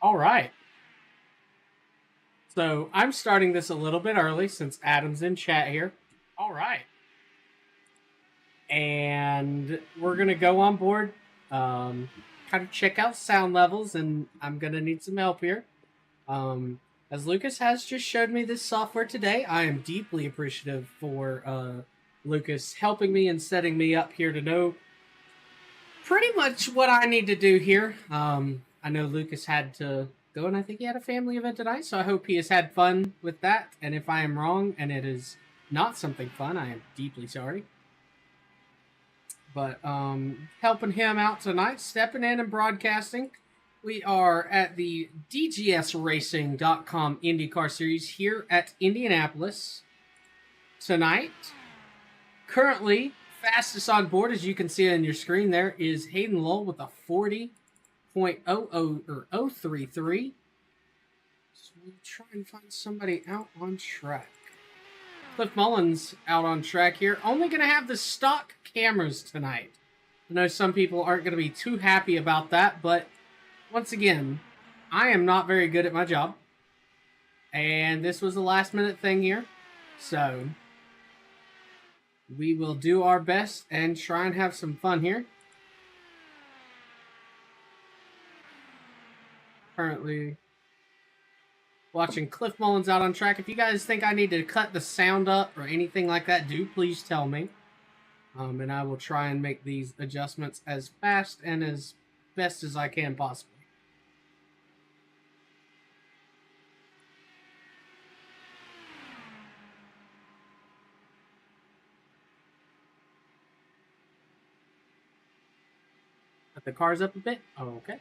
All right. So I'm starting this a little bit early since Adam's in chat here. All right. And we're going to go on board, kind of check out sound levels, and I'm going to need some help here. As Lucas has just showed me this software today, I am deeply appreciative for Lucas helping me and setting me up here to know pretty much what I need to do here. I know Lucas had to go, and I think he had a family event tonight, so I hope he has had fun with that. And if I am wrong and it is not something fun, I am deeply sorry. But helping him out tonight, stepping in and broadcasting. We are at the DGSRacing.com IndyCar Series here at Indianapolis tonight. Currently, fastest on board, as you can see on your screen there, is Hayden Lowell with a 40.033. So we'll try and find somebody out on track. Cliff Mullins out on track here. Only going to have the stock cameras tonight. I know some people aren't going to be too happy about that, but once again, I am not very good at my job. And this was a last minute thing here. So we will do our best and try and have some fun here. Currently watching Cliff Mullins out on track. If you guys think I need to cut the sound up or anything like that, do please tell me. And I will try and make these adjustments as fast and as best as I can possibly. Put the cars up a bit. Okay.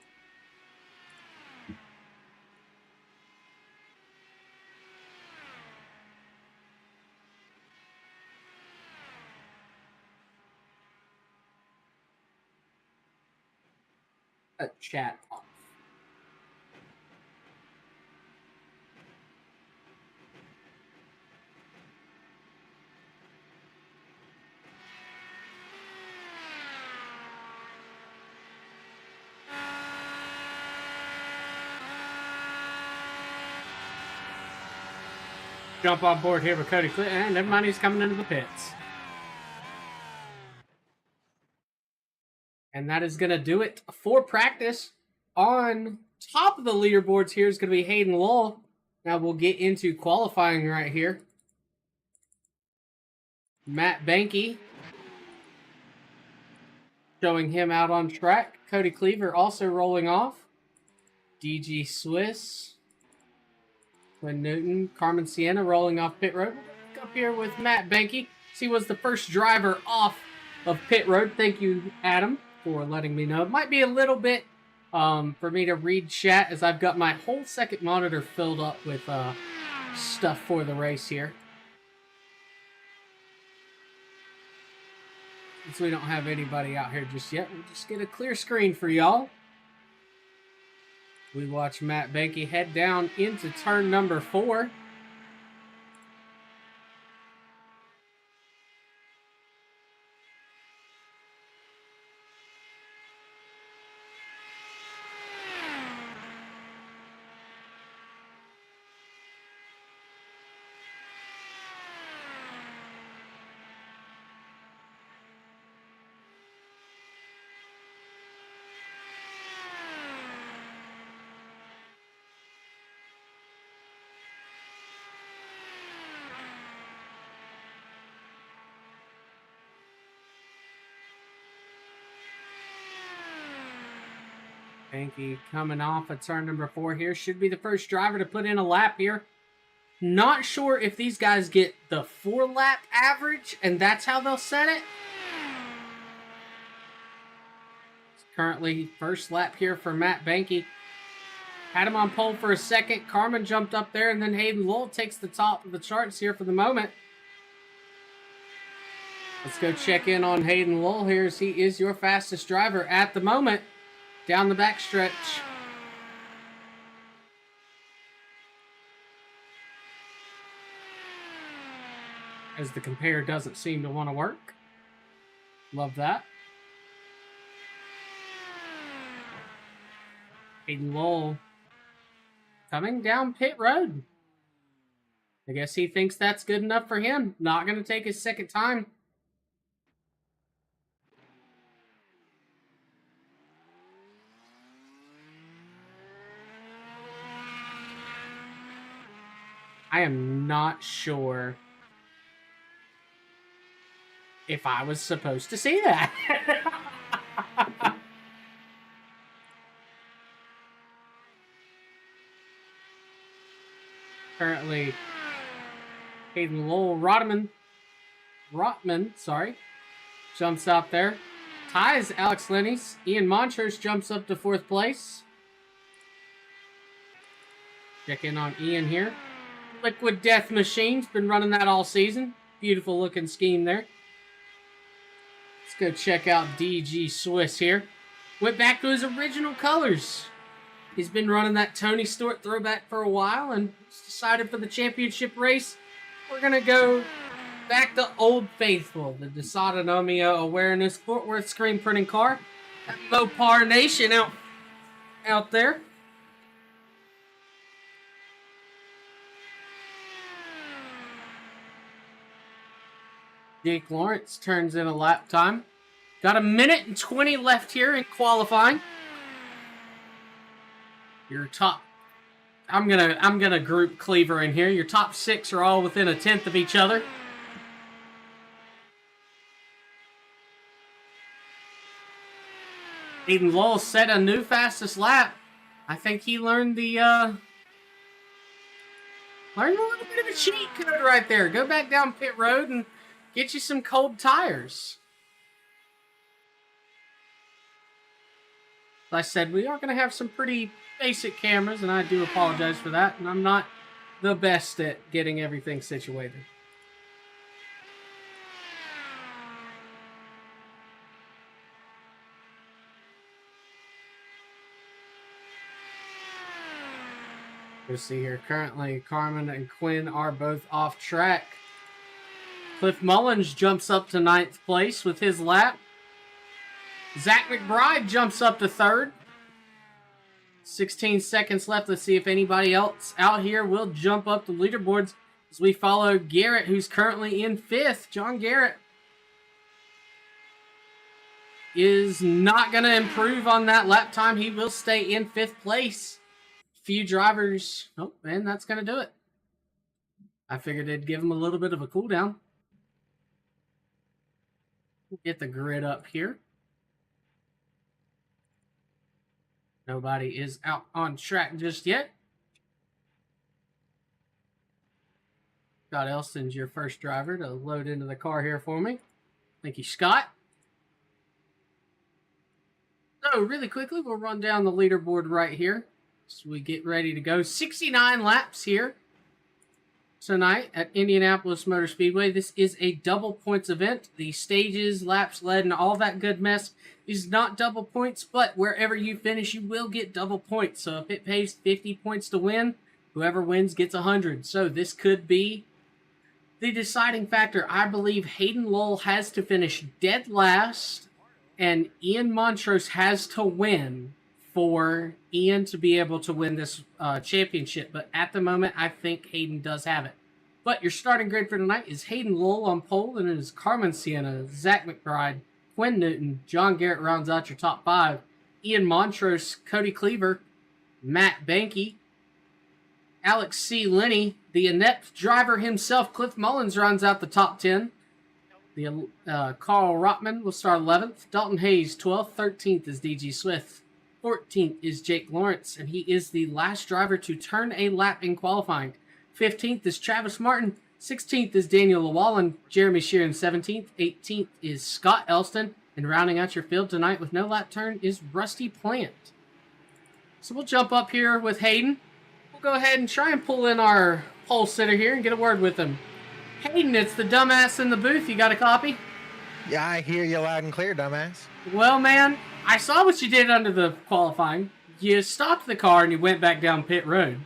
Chat off. Jump on board here with Cody Cliff, and never mind, he's coming into the pits. And that is going to do it for practice. On top of the leaderboards here is going to be Hayden Lowell. Now we'll get into qualifying right here. Matt Banky showing him out on track. Cody Cleaver also rolling off. DG Swiss. Quinn Newton. Carmen Sienna rolling off pit road. Up here with Matt Banky. He was the first driver off of pit road. Thank you, Adam, for letting me know. It might be a little bit for me to read chat as I've got my whole second monitor filled up with stuff for the race here. Since we don't have anybody out here just yet, we'll just get a clear screen for y'all. We watch Matt Banky head down into turn number 4. Banky coming off of turn number 4 here. Should be the first driver to put in a lap here. Not sure if these guys get the 4-lap average, and that's how they'll set it. It's currently first lap here for Matt Banky. Had him on pole for a second. Carmen jumped up there, and then Hayden Lowell takes the top of the charts here for the moment. Let's go check in on Hayden Lowell here as he is your fastest driver at the moment. Down the backstretch. As the compare doesn't seem to want to work. Love that. Hayden Lowell coming down pit road. I guess he thinks that's good enough for him. Not going to take his second time. I am not sure if I was supposed to see that. Currently, Hayden Lowell Rotman, jumps out there. Ties Alex Lenny's. Ian Montrose jumps up to 4th place. Check in on Ian here. Liquid Death Machine's been running that all season. Beautiful looking scheme there. Let's go check out DG Swiss here. Went back to his original colors. He's been running that Tony Stewart throwback for a while and decided for the championship race, we're going to go back to Old Faithful, the Dysautonomia Awareness Fort Worth screen printing car. That Mopar Nation out there. Jake Lawrence turns in a lap time. Got 1:20 left here in qualifying. Your top, I'm gonna group Cleaver in here. Your top 6 are all within 1/10 of each other. Hayden Lowell set a new fastest lap. I think he learned the learned a little bit of a cheat code right there. Go back down pit road and get you some cold tires. Like I said, we are going to have some pretty basic cameras, and I do apologize for that. And I'm not the best at getting everything situated. You'll see here, currently Carmen and Quinn are both off track. Cliff Mullins jumps up to 9th place with his lap. Zach McBride jumps up to 3rd. 16 seconds left. Let's see if anybody else out here will jump up the leaderboards as we follow Garrett, who's currently in 5th. John Garrett is not going to improve on that lap time. He will stay in 5th place. Few drivers. Oh, and that's going to do it. I figured it'd give him a little bit of a cool down. Get the grid up here. Nobody is out on track just yet. Scott Elston's your first driver to load into the car here for me. Thank you, Scott. So, really quickly, we'll run down the leaderboard right here so we get ready to go. 69 laps here tonight at Indianapolis Motor Speedway. This is a double points event. The stages, laps led, and all that good mess is not double points, but wherever you finish, you will get double points. So if it pays 50 points to win, whoever wins gets 100. So this could be the deciding factor. I believe Hayden Lowell has to finish dead last, and Ian Montrose has to win for Ian to be able to win this championship. But at the moment, I think Hayden does have it. But your starting grid for tonight is Hayden Lowell on pole, and it is Carmen Sienna, Zach McBride, Quinn Newton, John Garrett rounds out your top 5. Ian Montrose, Cody Cleaver, Matt Banky, Alex C. Lenny, the inept driver himself, Cliff Mullins, rounds out the top 10. The Carl Rotman will start 11th. Dalton Hayes, 12th. 13th is DG Swift. 14th is Jake Lawrence, and he is the last driver to turn a lap in qualifying. 15th is Travis Martin. 16th is Daniel Llewellyn. Jeremy Sheeran, 17th. 18th is Scott Elston. And rounding out your field tonight with no lap turn is Rusty Plant. So we'll jump up here with Hayden. We'll go ahead and try and pull in our pole sitter here and get a word with him. Hayden, it's the dumbass in the booth. You got a copy? Yeah, I hear you loud and clear, dumbass. Well, man, I saw what you did under the qualifying. You stopped the car and you went back down pit road.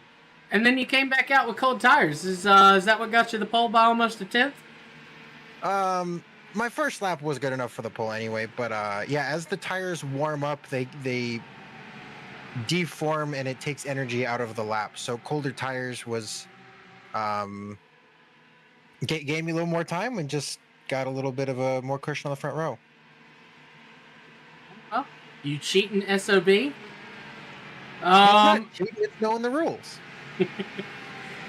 And then you came back out with cold tires. Is that what got you the pole by almost a 10th? My first lap was good enough for the pole anyway, but yeah, as the tires warm up, they deform and it takes energy out of the lap. So colder tires was gave me a little more time and just got a little bit of a more cushion on the front row. Oh, you cheating, SOB? It's not cheating, it's knowing the rules.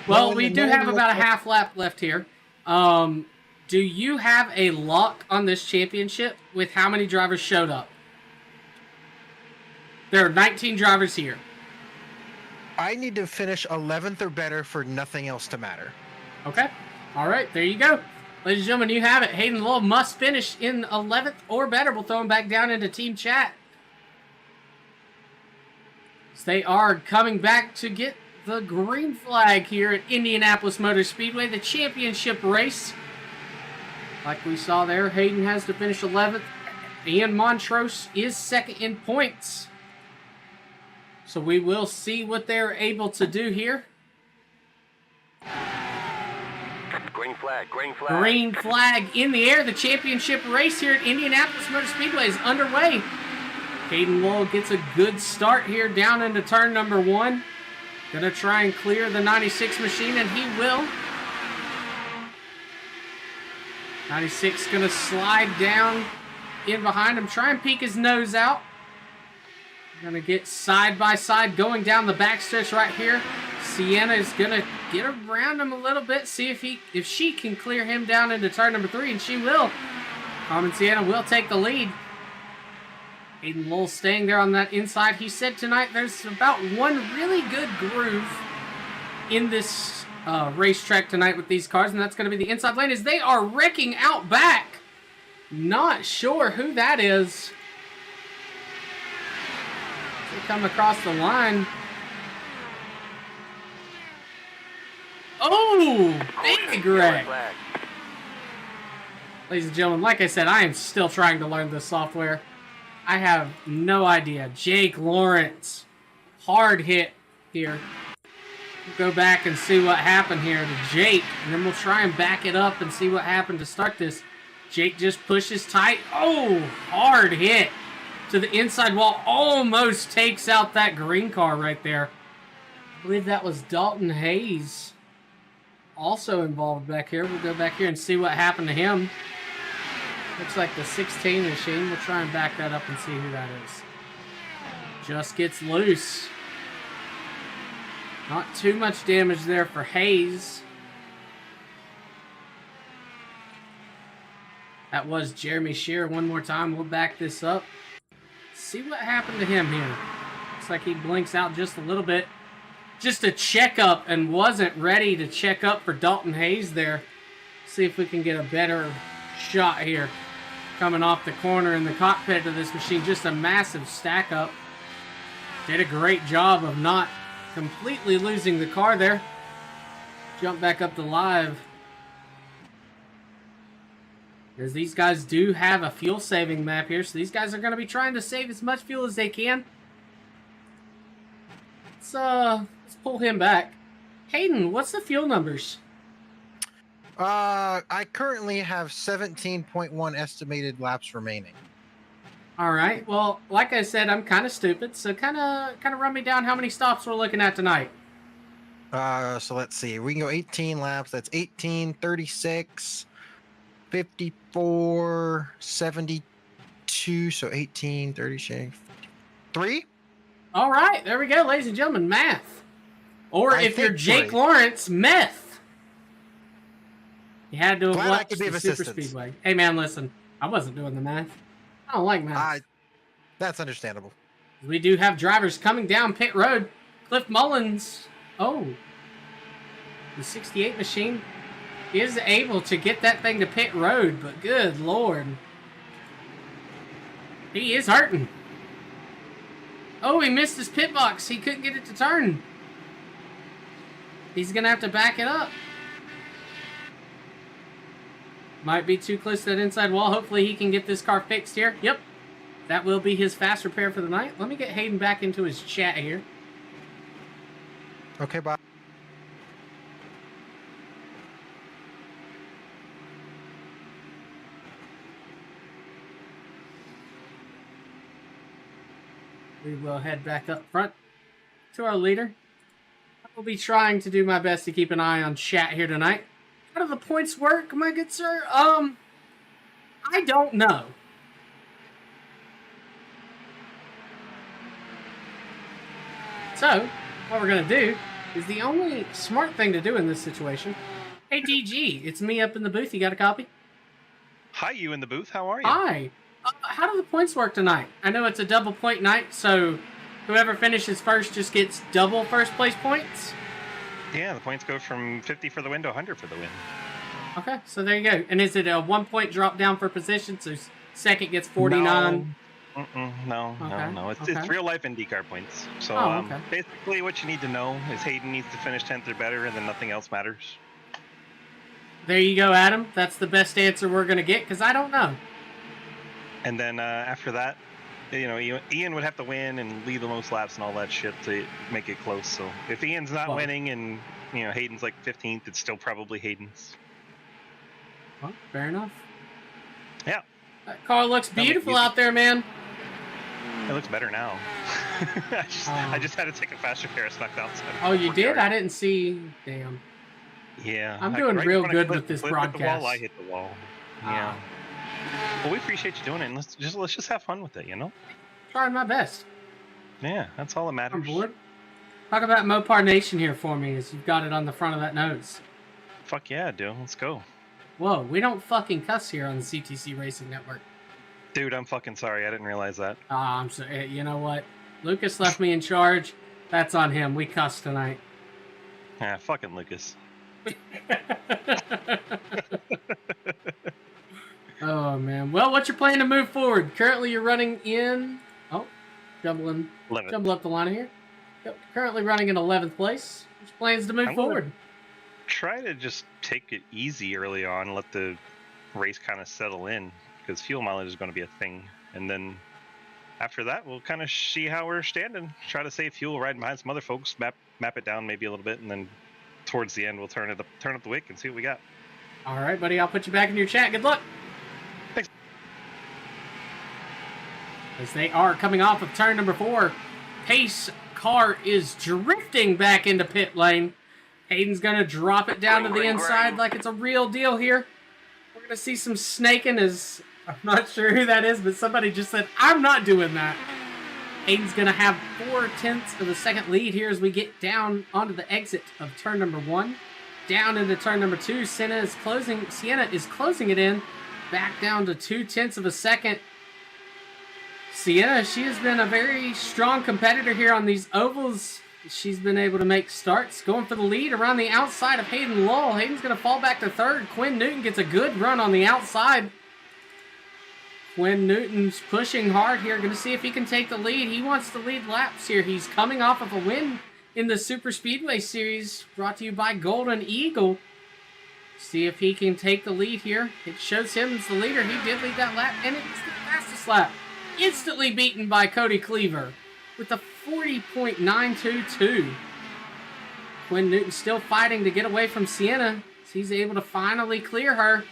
Well, we do have about a half lap left here. Do you have a lock on this championship with how many drivers showed up? There are 19 drivers here. I need to finish 11th or better for nothing else to matter. Okay. All right, there you go. Ladies and gentlemen, you have it. Hayden Lowell must finish in 11th or better. We'll throw him back down into team chat. So they are coming back to get the green flag here at Indianapolis Motor Speedway, the championship race. Like we saw there, Hayden has to finish 11th. Ian Montrose is second in points. So we will see what they're able to do here. Green flag, green flag. Green flag in the air. The championship race here at Indianapolis Motor Speedway is underway. Hayden Lowell gets a good start here down into turn number 1. Gonna try and clear the 96 machine, and he will. 96 gonna slide down in behind him, try and peek his nose out. Gonna get side by side going down the backstretch right here. Sienna is gonna get around him a little bit, see if she can clear him down into turn number 3, and she will. Carmen Sienna will take the lead. Hayden Lowell staying there on that inside. He said tonight there's about one really good groove in this racetrack tonight with these cars, and that's going to be the inside lane as they are wrecking out back. Not sure who that is. They come across the line. Oh, big wreck. Ladies and gentlemen, like I said, I am still trying to learn this software. I have no idea. Jake Lawrence, hard hit here. We'll go back and see what happened here to Jake, and then we'll try and back it up and see what happened to start this. Jake just pushes tight. Oh, hard hit to the inside wall. Almost takes out that green car right there. I believe that was Dalton Hayes also involved back here. We'll go back here and see what happened to him. Looks like the 16 machine. We'll try and back that up and see who that is. Just gets loose. Not too much damage there for Hayes. That was Jeremy Shearer one more time. We'll back this up. See what happened to him here. Looks like he blinks out just a little bit. Just a checkup and wasn't ready to check up for Dalton Hayes there. See if we can get a better shot here. Coming off the corner in the cockpit of this machine. Just a massive stack up. Did a great job of not completely losing the car there. Jump back up to live. As these guys do have a fuel saving map here. So these guys are going to be trying to save as much fuel as they can. Let's pull him back. Hayden, what's the fuel numbers? I currently have 17.1 estimated laps remaining. All right. Well, like I said, I'm kind of stupid, so kind of run me down how many stops we're looking at tonight. So let's see. We can go 18 laps. That's 18, 36, 54, 72. So 18, 36, 3. All right. There we go, ladies and gentlemen. Math. Or if you're Jake 3. Lawrence, meth. You had to have Glad I watched could be of the Super assistance. Speedway. Hey, man, listen. I wasn't doing the math. I don't like math. That's understandable. We do have drivers coming down pit road. Cliff Mullins. Oh. The 68 machine is able to get that thing to pit road, but good Lord. He is hurting. Oh, he missed his pit box. He couldn't get it to turn. He's going to have to back it up. Might be too close to that inside wall. Hopefully he can get this car fixed here. Yep. That will be his fast repair for the night. Let me get Hayden back into his chat here. Okay, bye. we will head back up front to our leader. I will be trying to do my best to keep an eye on chat here tonight. How do the points work, my good sir? I don't know. So, what we're going to do is the only smart thing to do in this situation. Hey, DG, it's me up in the booth. You got a copy? Hi, you in the booth. How are you? Hi. How do the points work tonight? I know it's a double point night, so whoever finishes first just gets double first place points? Yeah, the points go from 50 for the win to 100 for the win. Okay, so there you go. And is it a 1 point drop down for position? So second gets 49? No. It's real life IndyCar points. So basically what you need to know is Hayden needs to finish 10th or better, and then nothing else matters. There you go, Adam. That's the best answer we're going to get, because I don't know. And then after that, Ian would have to win and lead the most laps and all that shit to make it close. So if Ian's not winning and Hayden's like 15th, it's still probably Hayden's. Well, fair enough. Yeah. That car looks beautiful out there, man. It looks better now. I just had to take a faster pair of snuck outside. Oh, you did? I didn't see. Damn. Yeah. I'm doing real good with this broadcast. The wall, I hit the wall. Yeah. Well, we appreciate you doing it, and let's just have fun with it, Trying my best. Yeah, that's all that matters. I'm bored. Talk about Mopar Nation here for me, as you've got it on the front of that nose. Fuck yeah, dude. Let's go. Whoa, we don't fucking cuss here on the CTC Racing Network. Dude, I'm fucking sorry. I didn't realize that. I'm sorry. You know what? Lucas left me in charge. That's on him. We cuss tonight. Yeah, fucking Lucas. Oh, man. Well, what's your plan to move forward? Currently, you're running in... Oh, jumble up the line here. Yep. Currently running in 11th place. What's plans to move forward? Try to just take it easy early on, let the race kind of settle in, because fuel mileage is going to be a thing. And then after that, we'll kind of see how we're standing. Try to save fuel riding behind some other folks, map it down maybe a little bit, and then towards the end, we'll turn up the wick and see what we got. All right, buddy. I'll put you back in your chat. Good luck. Thanks. As they are coming off of turn number 4, Pace car is drifting back into pit lane. Hayden's going to drop it down to the inside like it's a real deal here. We're going to see some snaking as... I'm not sure who that is, but somebody just said, I'm not doing that. Hayden's going to have 4/10 of a second lead here as we get down onto the exit of turn number 1. Down into turn number 2, Sienna is closing it in. Back down to 2/10 of a second. Sienna, she has been a very strong competitor here on these ovals. She's been able to make starts, going for the lead around the outside of Hayden Lull. Hayden's going to fall back to third. Quinn Newton gets a good run on the outside. Quinn Newton's pushing hard here. Going to see if he can take the lead. He wants to lead laps here. He's coming off of a win in the Super Speedway Series, brought to you by Golden Eagle. See if he can take the lead here. It shows him as the leader. He did lead that lap, and it's the fastest lap. Instantly beaten by Cody Cleaver with a 40.922. Quinn Newton still fighting to get away from Sienna. So he's able to finally clear her.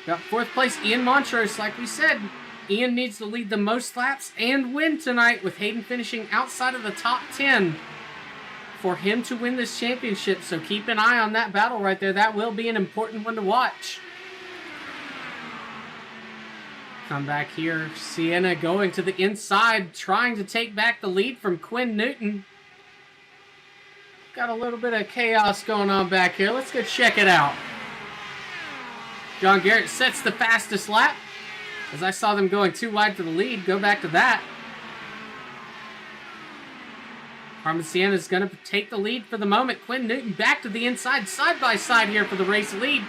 Got 4th place, Ian Montrose. Like we said, Ian needs to lead the most laps and win tonight, with Hayden finishing outside of the top 10 for him to win this championship. So keep an eye on that battle right there. That will be an important one to watch. Come back here. Sienna going to the inside, trying to take back the lead from Quinn Newton. Got a little bit of chaos going on back here. Let's go check it out. John Garrett sets the fastest lap. As I saw them going too wide for the lead, go back to that. Carmen Sienna is going to take the lead for the moment. Quinn Newton back to the inside, side by side here for the race lead.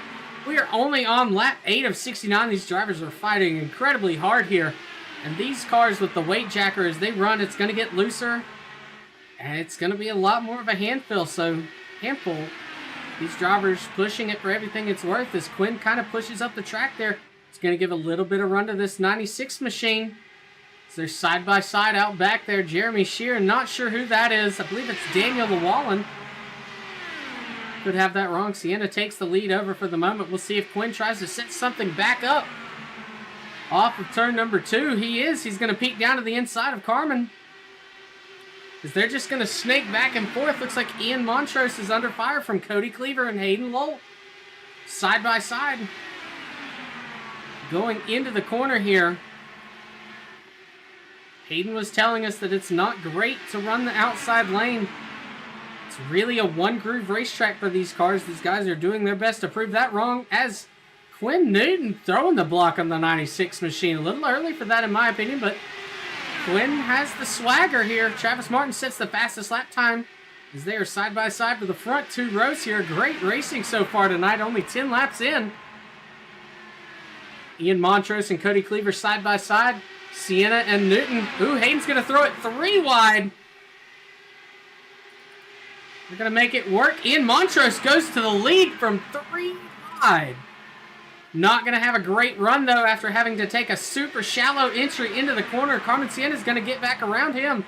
We are only on lap 8 of 69. These drivers are fighting incredibly hard here. And these cars with the weight jacker, as they run, it's going to get looser. And it's going to be a lot more of a handful. These drivers pushing it for everything it's worth as Quinn kind of pushes up the track there. It's going to give a little bit of run to this 96 machine. So they're side by side out back there. Jeremy Shear, not sure who that is. I believe it's Daniel Llewellyn. Could have that wrong. Sienna takes the lead over for the moment. We'll see if Quinn tries to set something back up. Off of turn number 2, he is. He's going to peek down to the inside of Carmen. Is they're just going to snake back and forth. Looks like Ian Montrose is under fire from Cody Cleaver and Hayden Lowell. Side by side. Going into the corner here. Hayden was telling us that it's not great to run the outside lane. It's really a one-groove racetrack for these cars. These guys are doing their best to prove that wrong, as Quinn Newton throwing the block on the 96 machine. A little early for that in my opinion, but Quinn has the swagger here. Travis Martin sets the fastest lap time as they are side by side for the front two rows here. Great racing so far tonight, only 10 laps in. Ian Montrose and Cody Cleaver side by side. Sienna and Newton. Ooh, Hayden's going to throw it 3 wide. They're going to make it work. Ian Montrose goes to the lead from 3 wide. Not going to have a great run, though, after having to take a super shallow entry into the corner. Carmen Sienna is going to get back around him.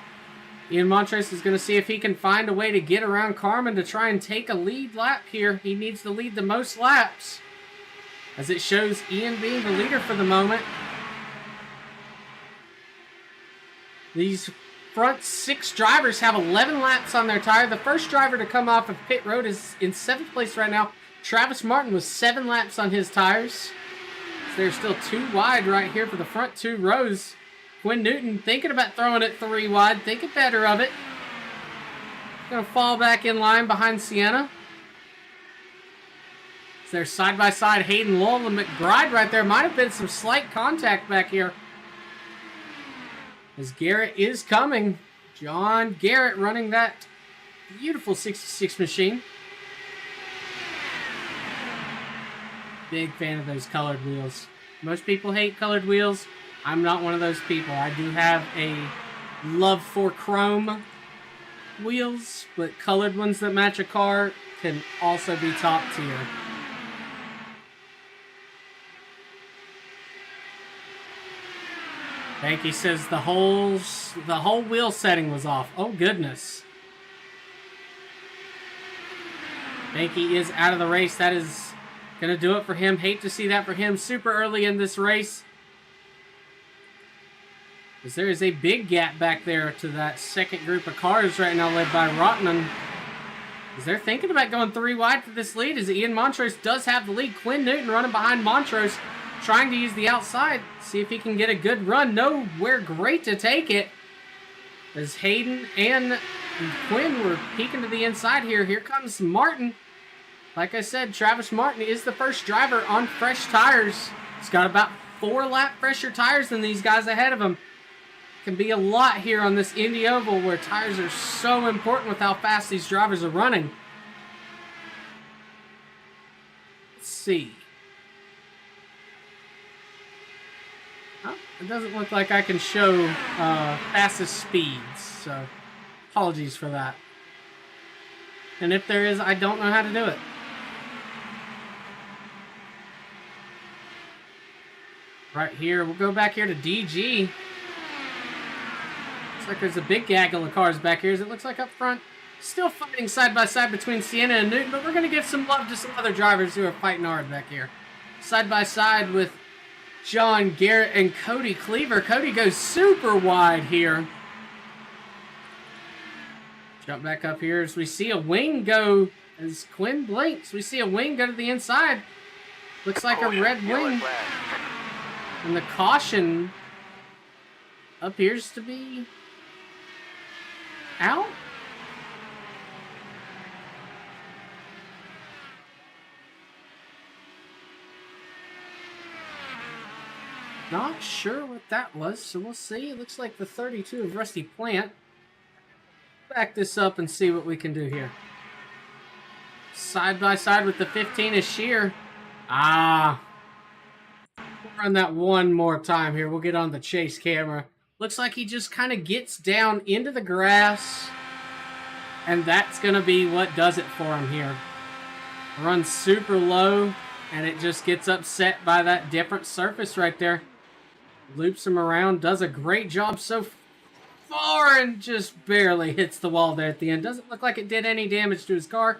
Ian Montrose is going to see if he can find a way to get around Carmen to try and take a lead lap here. He needs to lead the most laps, as it shows Ian being the leader for the moment. These front 6 drivers have 11 laps on their tire. The first driver to come off of pit road is in 7th place right now. Travis Martin with 7 laps on his tires. So they're still 2 wide right here for the front 2 rows. Quinn Newton thinking about throwing it 3 wide, thinking better of it. Going to fall back in line behind Sienna. So they're side by side. Hayden Lowell and McBride right there. Might have been some slight contact back here, as Garrett is coming. John Garrett running that beautiful 66 machine. Big fan of those colored wheels. Most people hate colored wheels. I'm not one of those people. I do have a love for chrome wheels, but colored ones that match a car can also be top tier. Banky says the whole wheel setting was off. Oh, goodness. Banky is out of the race. That is going to do it for him. Hate to see that for him. Super early in this race, as there is a big gap back there to that second group of cars right now led by Rotman. As they're thinking about going 3 wide for this lead, as Ian Montrose does have the lead. Quinn Newton running behind Montrose, trying to use the outside, see if he can get a good run. Nowhere great to take it, as Hayden and Quinn were peeking to the inside here. Here comes Martin. Like I said, Travis Martin is the first driver on fresh tires. He's got about 4 lap fresher tires than these guys ahead of him. Can be a lot here on this Indy Oval, where tires are so important with how fast these drivers are running. Let's see. It doesn't look like I can show fastest speeds, so apologies for that. And if there is, I don't know how to do it. Right here, we'll go back here to DG. Looks like there's a big gaggle of cars back here, as it looks like up front. Still fighting side by side between Sienna and Newton, but we're going to give some love to some other drivers who are fighting hard back here. Side by side with John Garrett and Cody Cleaver. Cody goes super wide here. Jump back up here as we see a wing go, as Quinn blinks. We see a wing go to the inside. Looks like a red wing. And the caution appears to be out. Not sure what that was, so we'll see. It looks like the 32 of Rusty Plant. Back this up and see what we can do here. Side by side with the 15 is Shear. We'll run that one more time here. We'll get on the chase camera. Looks like he just kind of gets down into the grass, and that's going to be what does it for him here. Runs super low, and it just gets upset by that different surface right there. Loops him around, does a great job so far, and just barely hits the wall there at the end. Doesn't look like it did any damage to his car.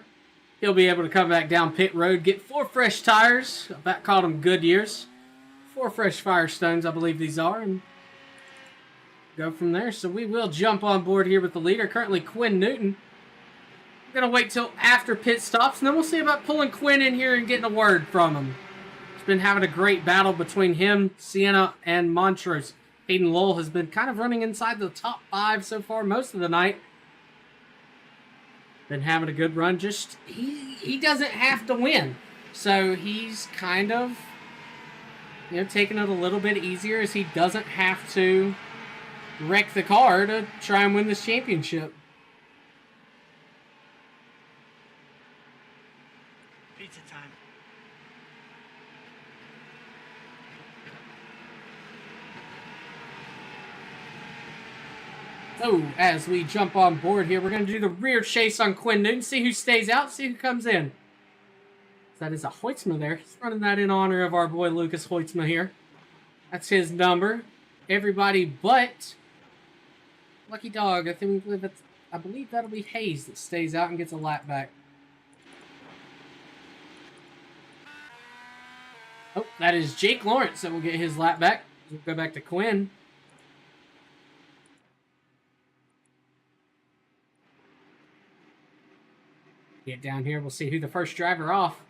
He'll be able to come back down pit road, get 4 fresh tires. That called them Goodyears. 4 fresh Firestones, I believe these are. And go from there. So we will jump on board here with the leader, currently Quinn Newton. We're going to wait till after pit stops, and then we'll see about pulling Quinn in here and getting a word from him. It's been having a great battle between him, Sienna, and Montrose. Hayden Lowell has been kind of running inside the top 5 so far most of the night. Been having a good run. Just, he doesn't have to win. So he's kind of, taking it a little bit easier as he doesn't have to wreck the car to try and win this championship. Pizza time. So, as we jump on board here, we're going to do the rear chase on Quinn Newton, see who stays out, see who comes in. That is a Hoytsma there. He's running that in honor of our boy Lucas Hoytsma here. That's his number. Everybody but Lucky Dog. I believe that'll be Hayes that stays out and gets a lap back. Oh, that is Jake Lawrence that will get his lap back. We'll go back to Quinn. Get down here. We'll see who the first driver off.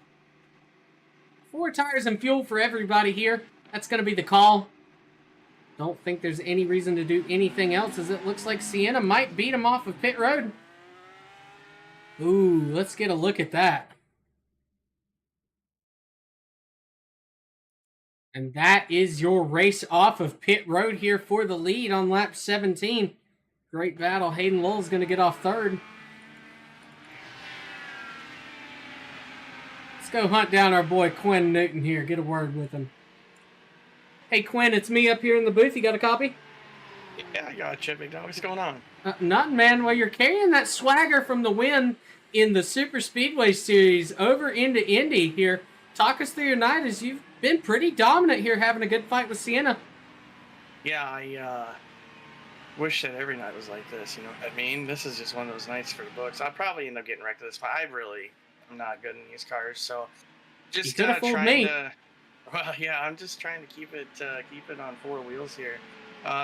4 tires and fuel for everybody here. That's going to be the call. Don't think there's any reason to do anything else, as it looks like Sienna might beat him off of pit road. Ooh, let's get a look at that. And that is your race off of pit road here for the lead on lap 17. Great battle. Hayden Lowell's going to get off third. Let's go hunt down our boy Quinn Newton here. Get a word with him. Hey, Quinn, it's me up here in the booth. You got a copy? Yeah, I got you, big dog. What's going on? Nothing, man. Well, you're carrying that swagger from the win in the Super Speedway Series over into Indy here. Talk us through your night, as you've been pretty dominant here, having a good fight with Sienna. Yeah, I wish that every night was like this, you know what I mean? This is just one of those nights for the books. I'll probably end up getting wrecked at this point. I'm not good in these cars, so just trying to... Well, yeah, I'm just trying to keep it on 4 wheels here.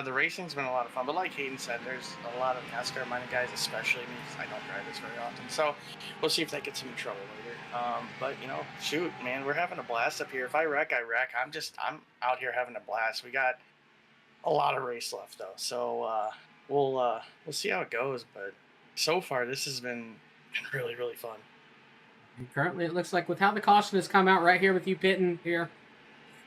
The racing's been a lot of fun, but like Hayden said, there's a lot of NASCAR-minded guys, especially me, because I don't drive this very often. So we'll see if that gets him in trouble later. But shoot, man, we're having a blast up here. If I wreck, I wreck. I'm out here having a blast. We got a lot of race left though, so we'll see how it goes. But so far, this has been really, really fun. And currently, it looks like with how the caution has come out right here with you pitting here,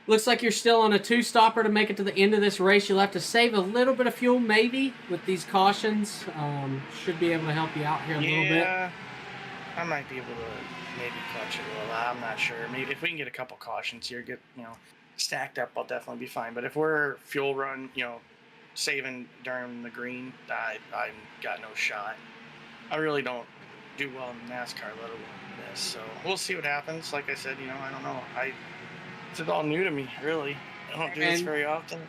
looks like you're still on a 2-stopper to make it to the end of this race. You'll have to save a little bit of fuel, maybe, with these cautions. Should be able to help you out here a little bit. Yeah, I might be able to maybe clutch it a little. I'm not sure. Maybe if we can get a couple cautions here, get stacked up, I'll definitely be fine. But if we're fuel run, saving during the green, I've got no shot. I really don't do well in NASCAR, let alone this. So we'll see what happens. Like I said, I don't know. It's all new to me, really. I don't do this very often.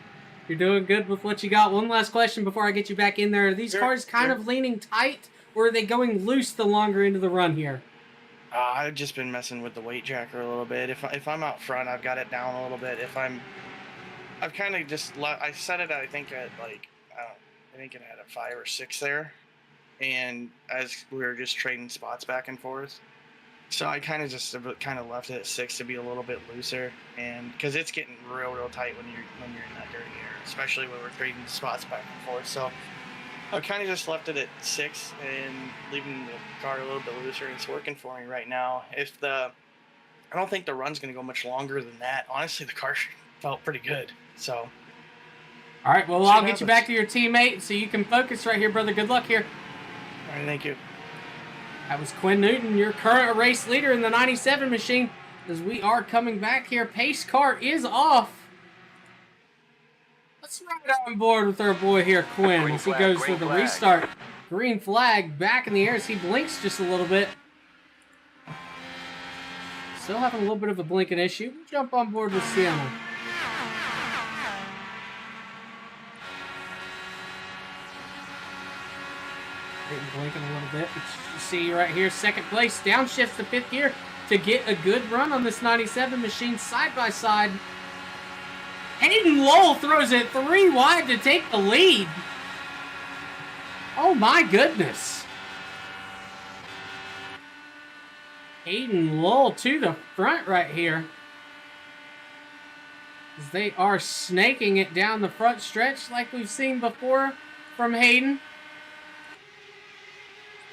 You're doing good with what you got. One last question before I get you back in there. Are these cars kind of leaning tight, or are they going loose the longer into the run here? I've just been messing with the weight jacker a little bit. If I'm out front, I've got it down a little bit. I've kind of just I set it, I think, at I think it had a 5 or 6 there. And as we were just trading spots back and forth, so I kind of left it at 6 to be a little bit looser, and because it's getting real tight when you're in that dirty air, especially when we're trading spots back and forth. So I kind of just left it at 6 and leaving the car a little bit looser, and it's working for me right now. I don't think the run's going to go much longer than that. Honestly, the car felt pretty good. So. All right, well, I'll get you back to your teammate so you can focus right here, brother. Good luck here. All right, thank you. That was Quinn Newton, your current race leader in the 97 machine. As we are coming back here, pace car is off. Let's ride on board with our boy here, Quinn, as he goes for the restart. Green flag back in the air as he blinks just a little bit. Still having a little bit of a blinking issue. We'll jump on board with Sienna. Blinking a little bit. You see right here, second place, downshifts to 5th gear to get a good run on this 97 machine side by side. Hayden Lowell throws it 3 wide to take the lead. Oh my goodness. Hayden Lowell to the front right here. As they are snaking it down the front stretch like we've seen before from Hayden.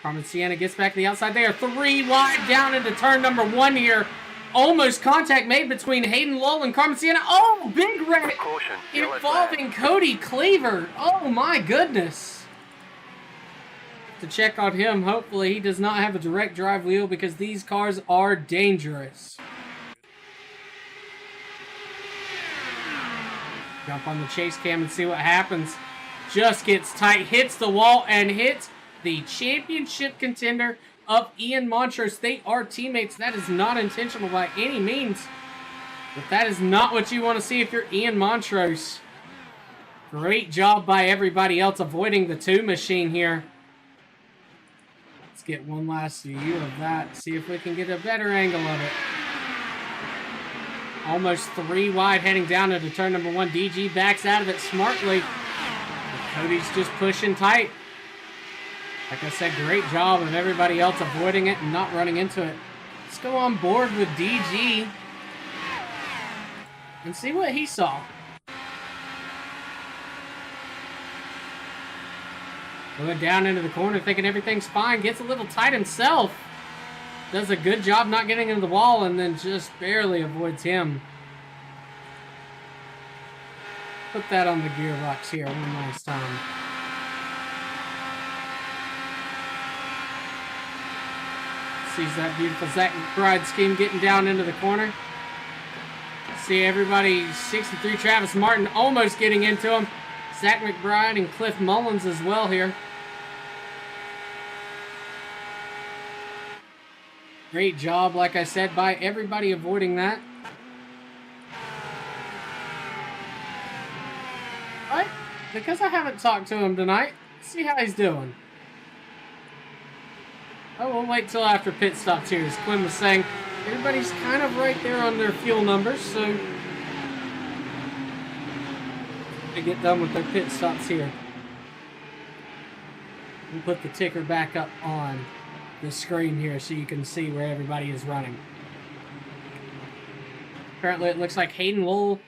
Carmen Sienna gets back to the outside. They are 3 wide down into turn number 1 here. Almost contact made between Hayden Lowell and Carmen Sienna. Oh, big wreck Caution. Yellow involving Cody Cleaver. Oh my goodness. To check on him, hopefully he does not have a direct drive wheel because these cars are dangerous. Jump on the chase cam and see what happens. Just gets tight, hits the wall, and hits the championship contender of Ian Montrose. They are teammates. That is not intentional by any means. But that is not what you want to see if you're Ian Montrose. Great job by everybody else avoiding the 2 machine here. Let's get one last view of that. See if we can get a better angle of it. Almost 3 wide heading down into turn number 1. DG backs out of it smartly. But Cody's just pushing tight. Like I said, great job of everybody else avoiding it and not running into it. Let's go on board with DG and see what he saw. Going down into the corner thinking everything's fine. Gets a little tight himself. Does a good job not getting into the wall and then just barely avoids him. Put that on the gearbox here one last time. Sees that beautiful Zach McBride scheme getting down into the corner. See everybody, 63 Travis Martin almost getting into him. Zach McBride and Cliff Mullins as well here. Great job, like I said, by everybody avoiding that. But because I haven't talked to him tonight, see how he's doing. Oh, we'll wait till after pit stops here. As Quinn was saying, everybody's kind of right there on their fuel numbers, so they get done with their pit stops here. We'll put the ticker back up on the screen here so you can see where everybody is running. Currently, it looks like Hayden Lowell,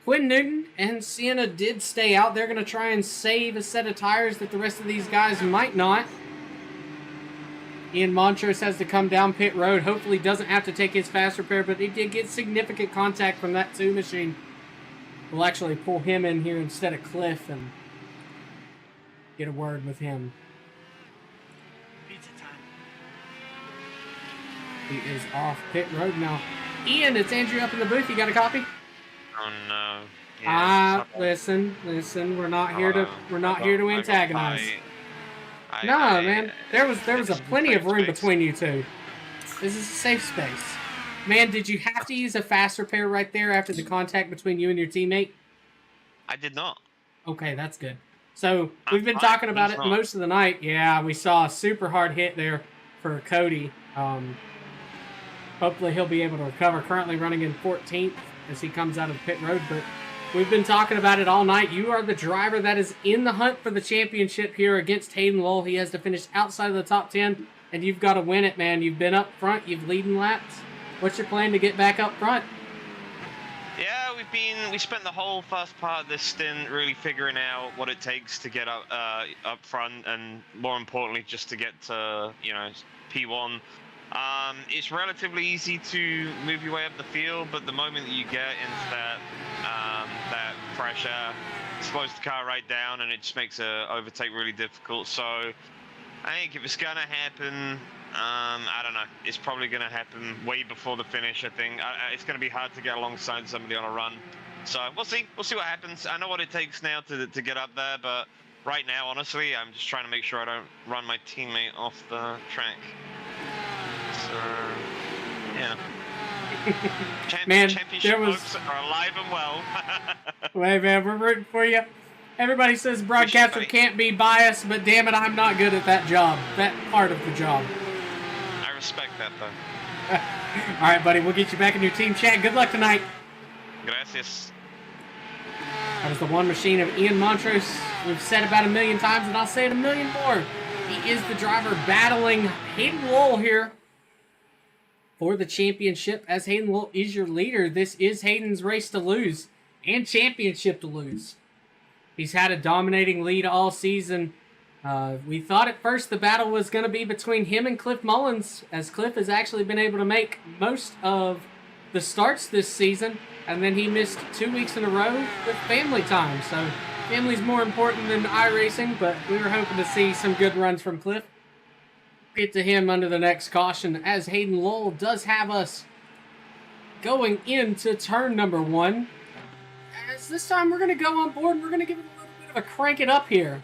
Quinn Newton, and Sienna did stay out. They're going to try and save a set of tires that the rest of these guys might not. Ian Montrose has to come down pit road. Hopefully doesn't have to take his fast repair, but he did get significant contact from that 2 machine. We'll actually pull him in here instead of Cliff and get a word with him. Pizza time. He is off pit road now. Ian, it's Andrew up in the booth. You got a copy? Oh no. Yeah, Listen. We're not here to antagonize. No, man. There was a plenty of room between you two. This is a safe space. Man, did you have to use a fast repair right there after the contact between you and your teammate? I did not. Okay, that's good. So, we've been talking about it most of the night. Yeah, we saw a super hard hit there for Cody. Hopefully he'll be able to recover. Currently running in 14th as he comes out of the pit road, but we've been talking about it all night. You are the driver that is in the hunt for the championship here against Hayden Lowell. He has to finish outside of the top 10, and you've got to win it, man. You've been up front. You've leading laps. What's your plan to get back up front? Yeah, we spent the whole first part of this stint really figuring out what it takes to get up front, and more importantly, just to get to, P1. It's relatively easy to move your way up the field, but the moment that you get into that pressure, it slows the car right down, and it just makes a overtake really difficult. So I think if it's gonna happen, I don't know, it's probably gonna happen way before the finish. I think it's gonna be hard to get alongside somebody on a run. So we'll see what happens. I know what it takes now to get up there, but right now, honestly, I'm just trying to make sure I don't run my teammate off the track. So, yeah. Man, Championship books are alive and well. Wait, man, we're rooting for you. Everybody says broadcaster can't be biased, but damn it, I'm not good at that job. That part of the job. I respect that, though. All right, buddy, we'll get you back in your team chat. Good luck tonight. Gracias. That was the one machine of Ian Montrose. We've said about a million times, and I'll say it a million more. He is the driver battling Hayden Lowell here for the championship. As Hayden Lowell is your leader, this is Hayden's race to lose and championship to lose. He's had a dominating lead all season. We thought at first the battle was going to be between him and Cliff Mullins, as Cliff has actually been able to make most of the starts this season, and then he missed 2 weeks in a row with family time. So family's more important than iRacing, but we were hoping to see some good runs from Cliff. Get to him under the next caution, as Hayden Lowell does have us going into turn number 1. As this time we're going to go on board and we're going to give it a little bit of a crank it up here.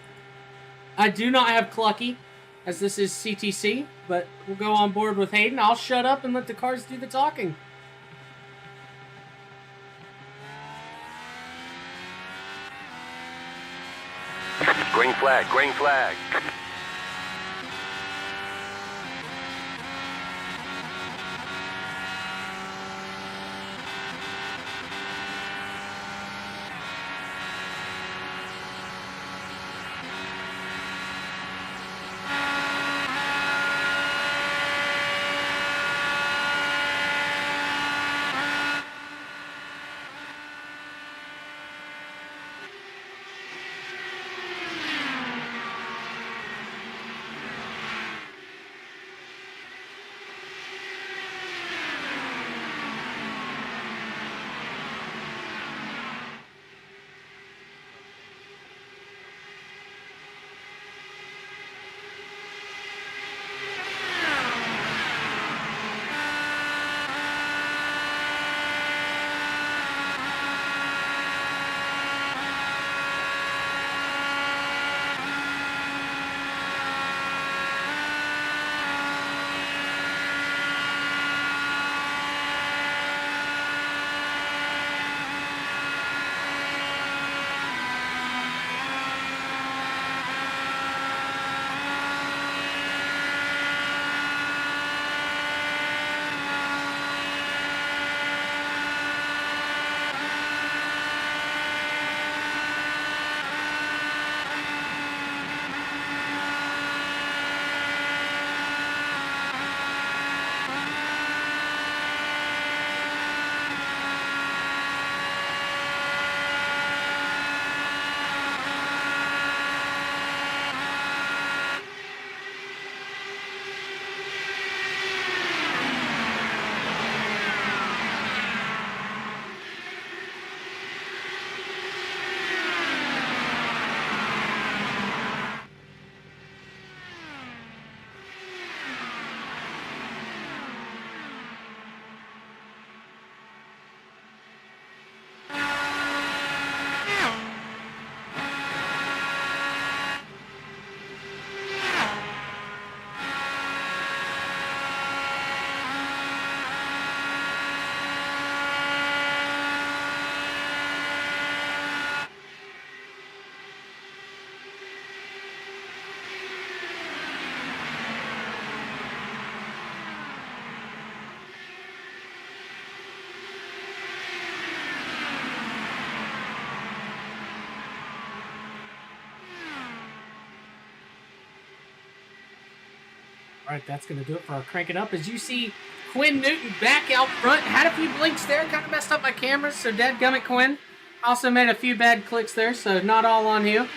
I do not have Clucky, as this is CTC, but we'll go on board with Hayden. I'll shut up and let the cars do the talking. Green flag, green flag. All right, that's going to do it for our Crank It Up. As you see, Quinn Newton back out front. Had a few blinks there. Kind of messed up my cameras, so dadgummit Quinn. Also made a few bad clicks there, so not all on you.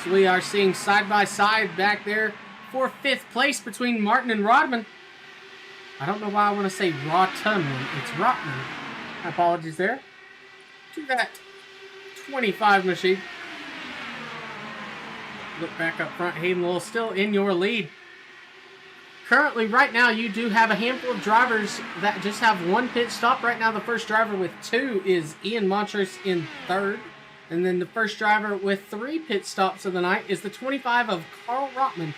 So we are seeing side-by-side back there for 5th place between Martin and Rodman. I don't know why I want to say Rotman. It's Rotman. My apologies there. To that 25 machine. Look back up front. Hayden Lowell still in your lead. Currently, right now, you do have a handful of drivers that just have 1 pit stop. Right now, the first driver with 2 is Ian Montrose in 3rd. And then the first driver with 3 pit stops of the night is the 25 of Carl Rotman.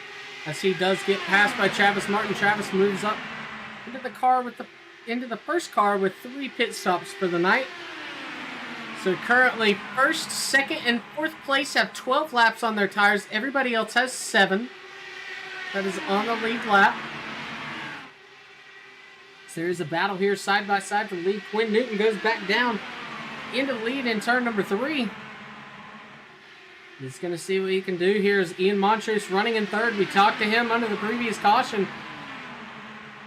As he does get passed by Travis Martin. Travis moves up into the first car with 3 pit stops for the night. So currently, 1st, 2nd, and 4th place have 12 laps on their tires. Everybody else has 7. That is on the lead lap. So there is a battle here side by side for the lead. Quinn Newton goes back down into the lead in turn number 3. He's going to see what he can do here as Ian Montrose running in third. We talked to him under the previous caution.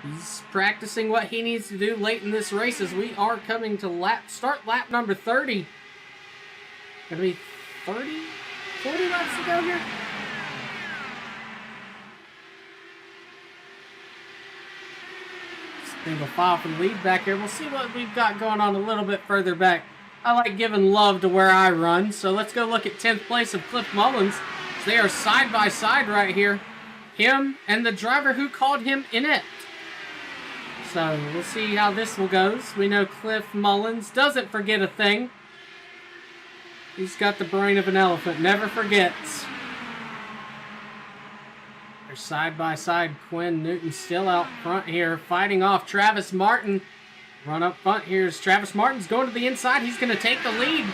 He's practicing what he needs to do late in this race as we are coming to start lap number 30. Going to be 40 laps to go here. Single file for the lead back here. We'll see what we've got going on a little bit further back. I like giving love to where I run, so let's go look at 10th place of Cliff Mullins. They are side by side right here. Him and the driver who called him inept. So we'll see how this one goes. We know Cliff Mullins doesn't forget a thing. He's got the brain of an elephant, never forgets. They're side by side. Quinn Newton still out front here, fighting off Travis Martin. Run up front here is Travis Martin's going to the inside. He's going to take the lead.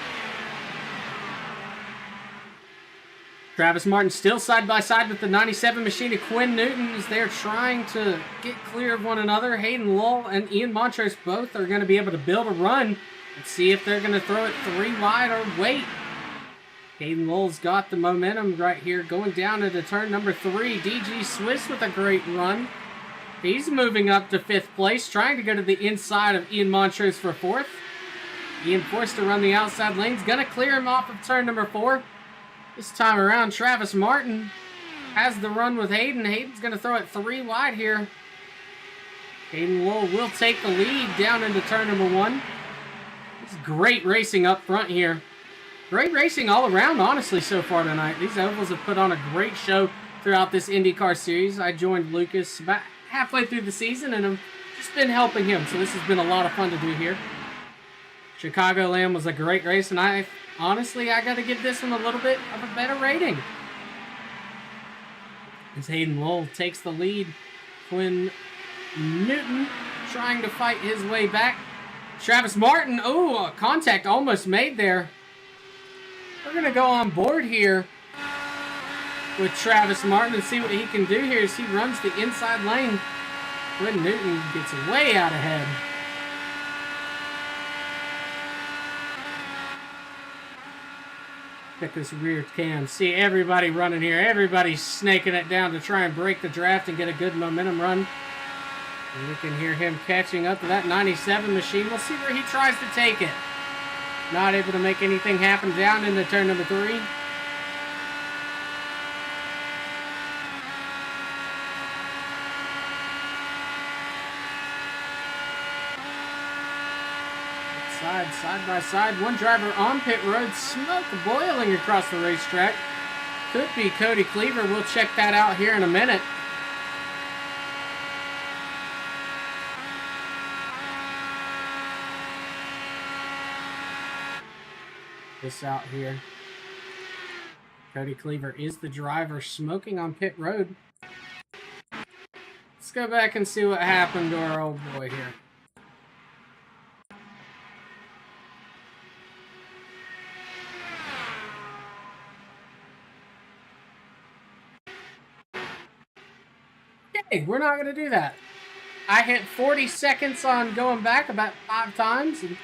Travis Martin still side by side with the 97 machine of Quinn Newton as they're trying to get clear of one another. Hayden Lull and Ian Montrose both are going to be able to build a run and see if they're going to throw it 3 wide or wait. Hayden Lull's got the momentum right here going down into turn number 3. DG Swiss with a great run. He's moving up to 5th place, trying to go to the inside of Ian Montrose for 4th. Ian forced to run the outside lanes, gonna clear him off of turn number 4. This time around, Travis Martin has the run with Hayden. Hayden's gonna throw it 3 wide here. Hayden Lull will take the lead down into turn number 1. It's great racing up front here. Great racing all around, honestly, so far tonight. These ovals have put on a great show throughout this IndyCar series. I joined Lucas about halfway through the season, and I've just been helping him, so this has been a lot of fun to do here. Chicagoland was a great race, and I got to give this one a little bit of a better rating. As Hayden Lull takes the lead, Quinn Newton trying to fight his way back. Travis Martin, a contact almost made there. We're going to go on board here with Travis Martin and see what he can do here as he runs the inside lane. Quinn Newton gets way out ahead. Check this rear cam. See everybody running here. Everybody's snaking it down to try and break the draft and get a good momentum run. And we can hear him catching up to that 97 machine. We'll see where he tries to take it. Not able to make anything happen down into turn number 3. Side by side, one driver on pit road, smoke boiling across the racetrack. Could be Cody Cleaver. We'll check that out here in a minute. This out here. Cody Cleaver is the driver smoking on pit road. Let's go back and see what happened to our old boy here. Okay, we're not going to do that. I hit 40 seconds on going back about 5 times, and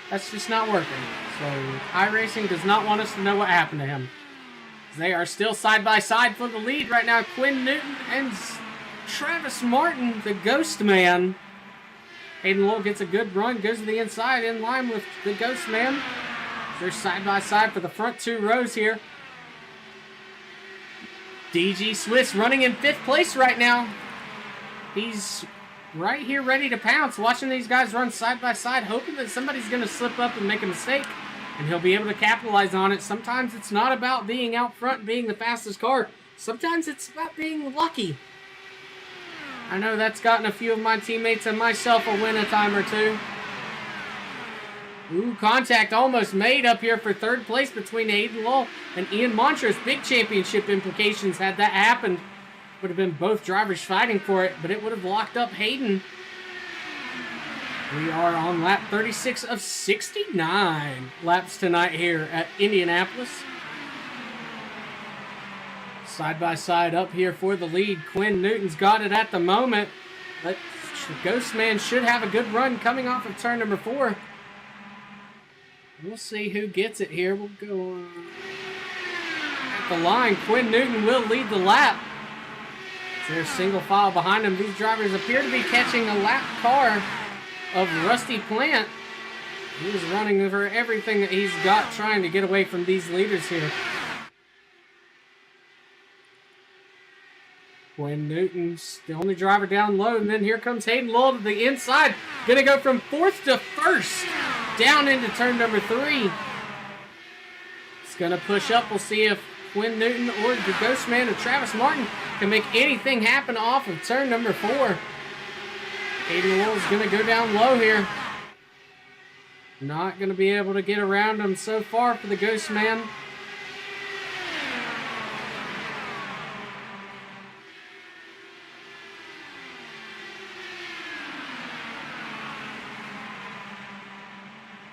that's just not working. So iRacing does not want us to know what happened to him. They are still side by side for the lead right now. Quinn Newton and Travis Martin, the Ghost Man. Hayden Lull gets a good run, goes to the inside in line with the Ghost Man. They're side by side for the front 2 rows here. DG Swiss running in 5th place right now. He's right here ready to pounce, watching these guys run side by side, hoping that somebody's going to slip up and make a mistake, and he'll be able to capitalize on it. Sometimes it's not about being out front and being the fastest car. Sometimes it's about being lucky. I know that's gotten a few of my teammates and myself a win a time or 2. Ooh, contact almost made up here for 3rd place between Hayden Lull and Ian Montrose. Big championship implications had that happened. Would have been both drivers fighting for it, but it would have locked up Hayden. We are on lap 36 of 69 laps tonight here at Indianapolis. Side by side up here for the lead. Quinn Newton's got it at the moment, but Ghost Man should have a good run coming off of turn number 4. We'll see who gets it here. We'll go on. the line. Quinn Newton will lead the lap. There's single file behind him. These drivers appear to be catching a lap car of Rusty Plant. He's running over everything that he's got, trying to get away from these leaders here. Quinn Newton's the only driver down low, and then here comes Hayden Lowell to the inside. Gonna go from 4th to 1st, down into turn number 3. It's gonna push up. We'll see if Quinn Newton or the Ghost Man or Travis Martin can make anything happen off of turn number 4. Hayden Lowell's gonna go down low here. Not gonna be able to get around him so far for the Ghost Man.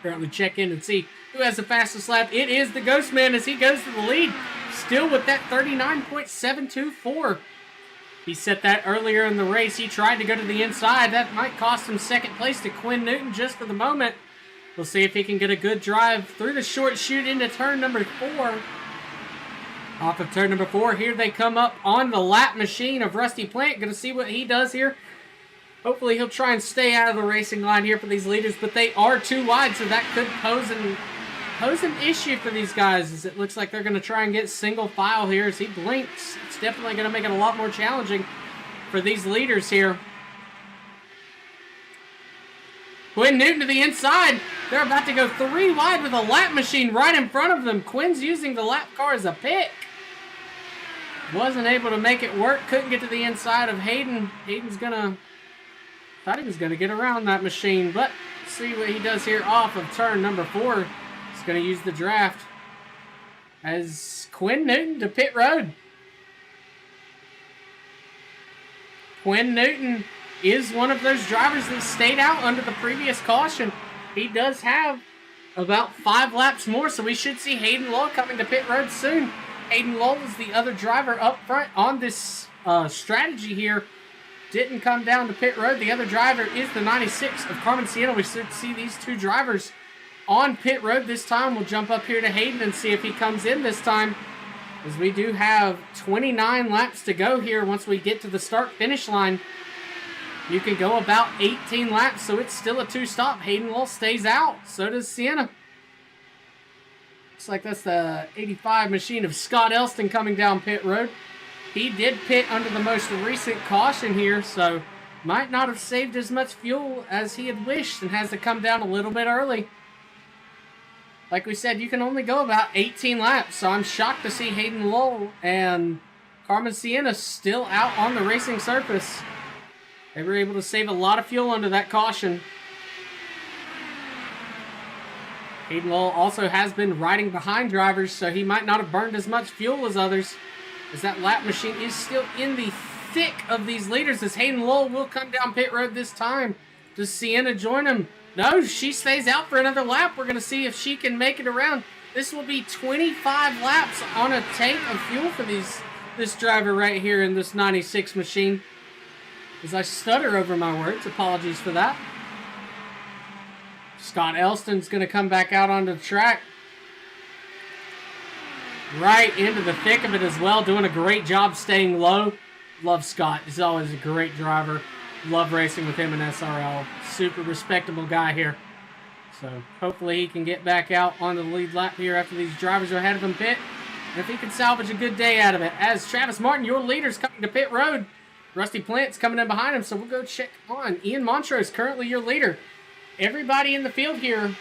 Currently check in and see who has the fastest lap. It is the Ghost Man as he goes to the lead. Still with that 39.724. He set that earlier in the race. He tried to go to the inside. That might cost him 2nd place to Quinn Newton just for the moment. We'll see if he can get a good drive through the short chute into turn number 4. Off of turn number 4, here they come up on the lap machine of Rusty Plant. Going to see what he does here. Hopefully he'll try and stay out of the racing line here for these leaders, but they are too wide, so that could pose an issue for these guys, as it looks like they're going to try and get single file here as he blinks. It's definitely going to make it a lot more challenging for these leaders here. Quinn Newton to the inside. They're about to go 3 wide with a lap machine right in front of them. Quinn's using the lap car as a pick. Wasn't able to make it work. Couldn't get to the inside of Hayden. Hayden's gonna... Thought he was going to get around that machine, but see what he does here off of turn number 4. He's going to use the draft as Quinn Newton to pit road. Quinn Newton is one of those drivers that stayed out under the previous caution. He does have about 5 laps more, so we should see Hayden Lowell coming to pit road soon. Hayden Lowell is the other driver up front on this strategy here. Didn't come down to pit road. The other driver is the 96 of Carmen Sienna. We should see these 2 drivers on pit road this time. We'll jump up here to Hayden and see if he comes in this time, as we do have 29 laps to go here once we get to the start-finish line. You can go about 18 laps, so it's still a 2-stop. Hayden Lowell stays out. So does Sienna. Looks like that's the 85 machine of Scott Elston coming down pit road. He did pit under the most recent caution here, so might not have saved as much fuel as he had wished and has to come down a little bit early. Like we said, you can only go about 18 laps, so I'm shocked to see Hayden Lowell and Carmen Sienna still out on the racing surface. They were able to save a lot of fuel under that caution. Hayden Lowell also has been riding behind drivers, so he might not have burned as much fuel as others, as that lap machine is still in the thick of these leaders, as Hayden Lowell will come down pit road this time. Does Sienna join him? No, she stays out for another lap. We're going to see if she can make it around. This will be 25 laps on a tank of fuel for this driver right here in this 96 machine. As I stutter over my words, apologies for that. Scott Elston's going to come back out onto the track. Right into the thick of it as well, doing a great job staying low. Love Scott. He's always a great driver. Love racing with him in SRL. Super respectable guy here. So hopefully he can get back out on the lead lap here after these drivers are ahead of him pit. And if he can salvage a good day out of it. As Travis Martin, your leader's coming to pit road. Rusty Plant's coming in behind him, so we'll go check on. Ian Montrose, currently your leader. Everybody in the field here,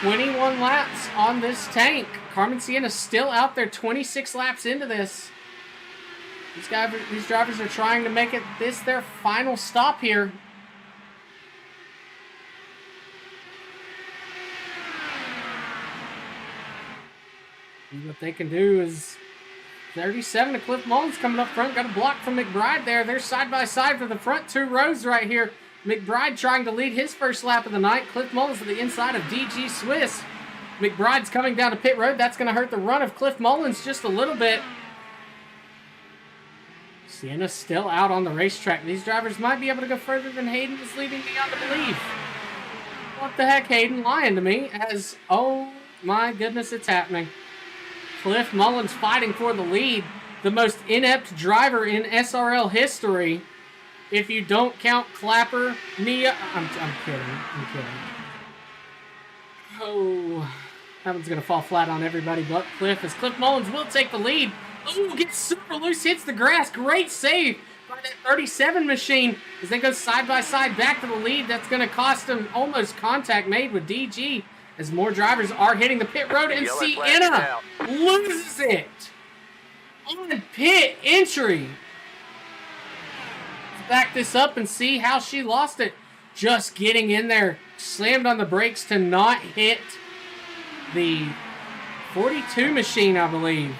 21 laps on this tank. Carmen Sienna still out there 26 laps into this. These drivers are trying to make it this their final stop here. And what they can do is 37 to Cliff Mullins coming up front. Got a block from McBride there. They're side by side for the front 2 rows right here. McBride trying to lead his first lap of the night. Cliff Mullins to the inside of DG Swiss. McBride's coming down to pit road. That's going to hurt the run of Cliff Mullins just a little bit. Sienna's still out on the racetrack. These drivers might be able to go further than Hayden is leading me on to believe. What the heck, Hayden? Lying to me as, oh my goodness, it's happening. Cliff Mullins fighting for the lead. The most inept driver in SRL history. If you don't count Clapper, Nia. I'm kidding. Oh, that one's going to fall flat on everybody but Cliff, as Cliff Mullins will take the lead. Oh, gets super loose, hits the grass. Great save by that 37 machine as they go side by side back to the lead. That's going to cost him almost contact made with DG as more drivers are hitting the pit road, and Sienna loses it on pit entry. Let's back this up and see how she lost it. Just getting in there, slammed on the brakes to not hit the 42 machine, I believe.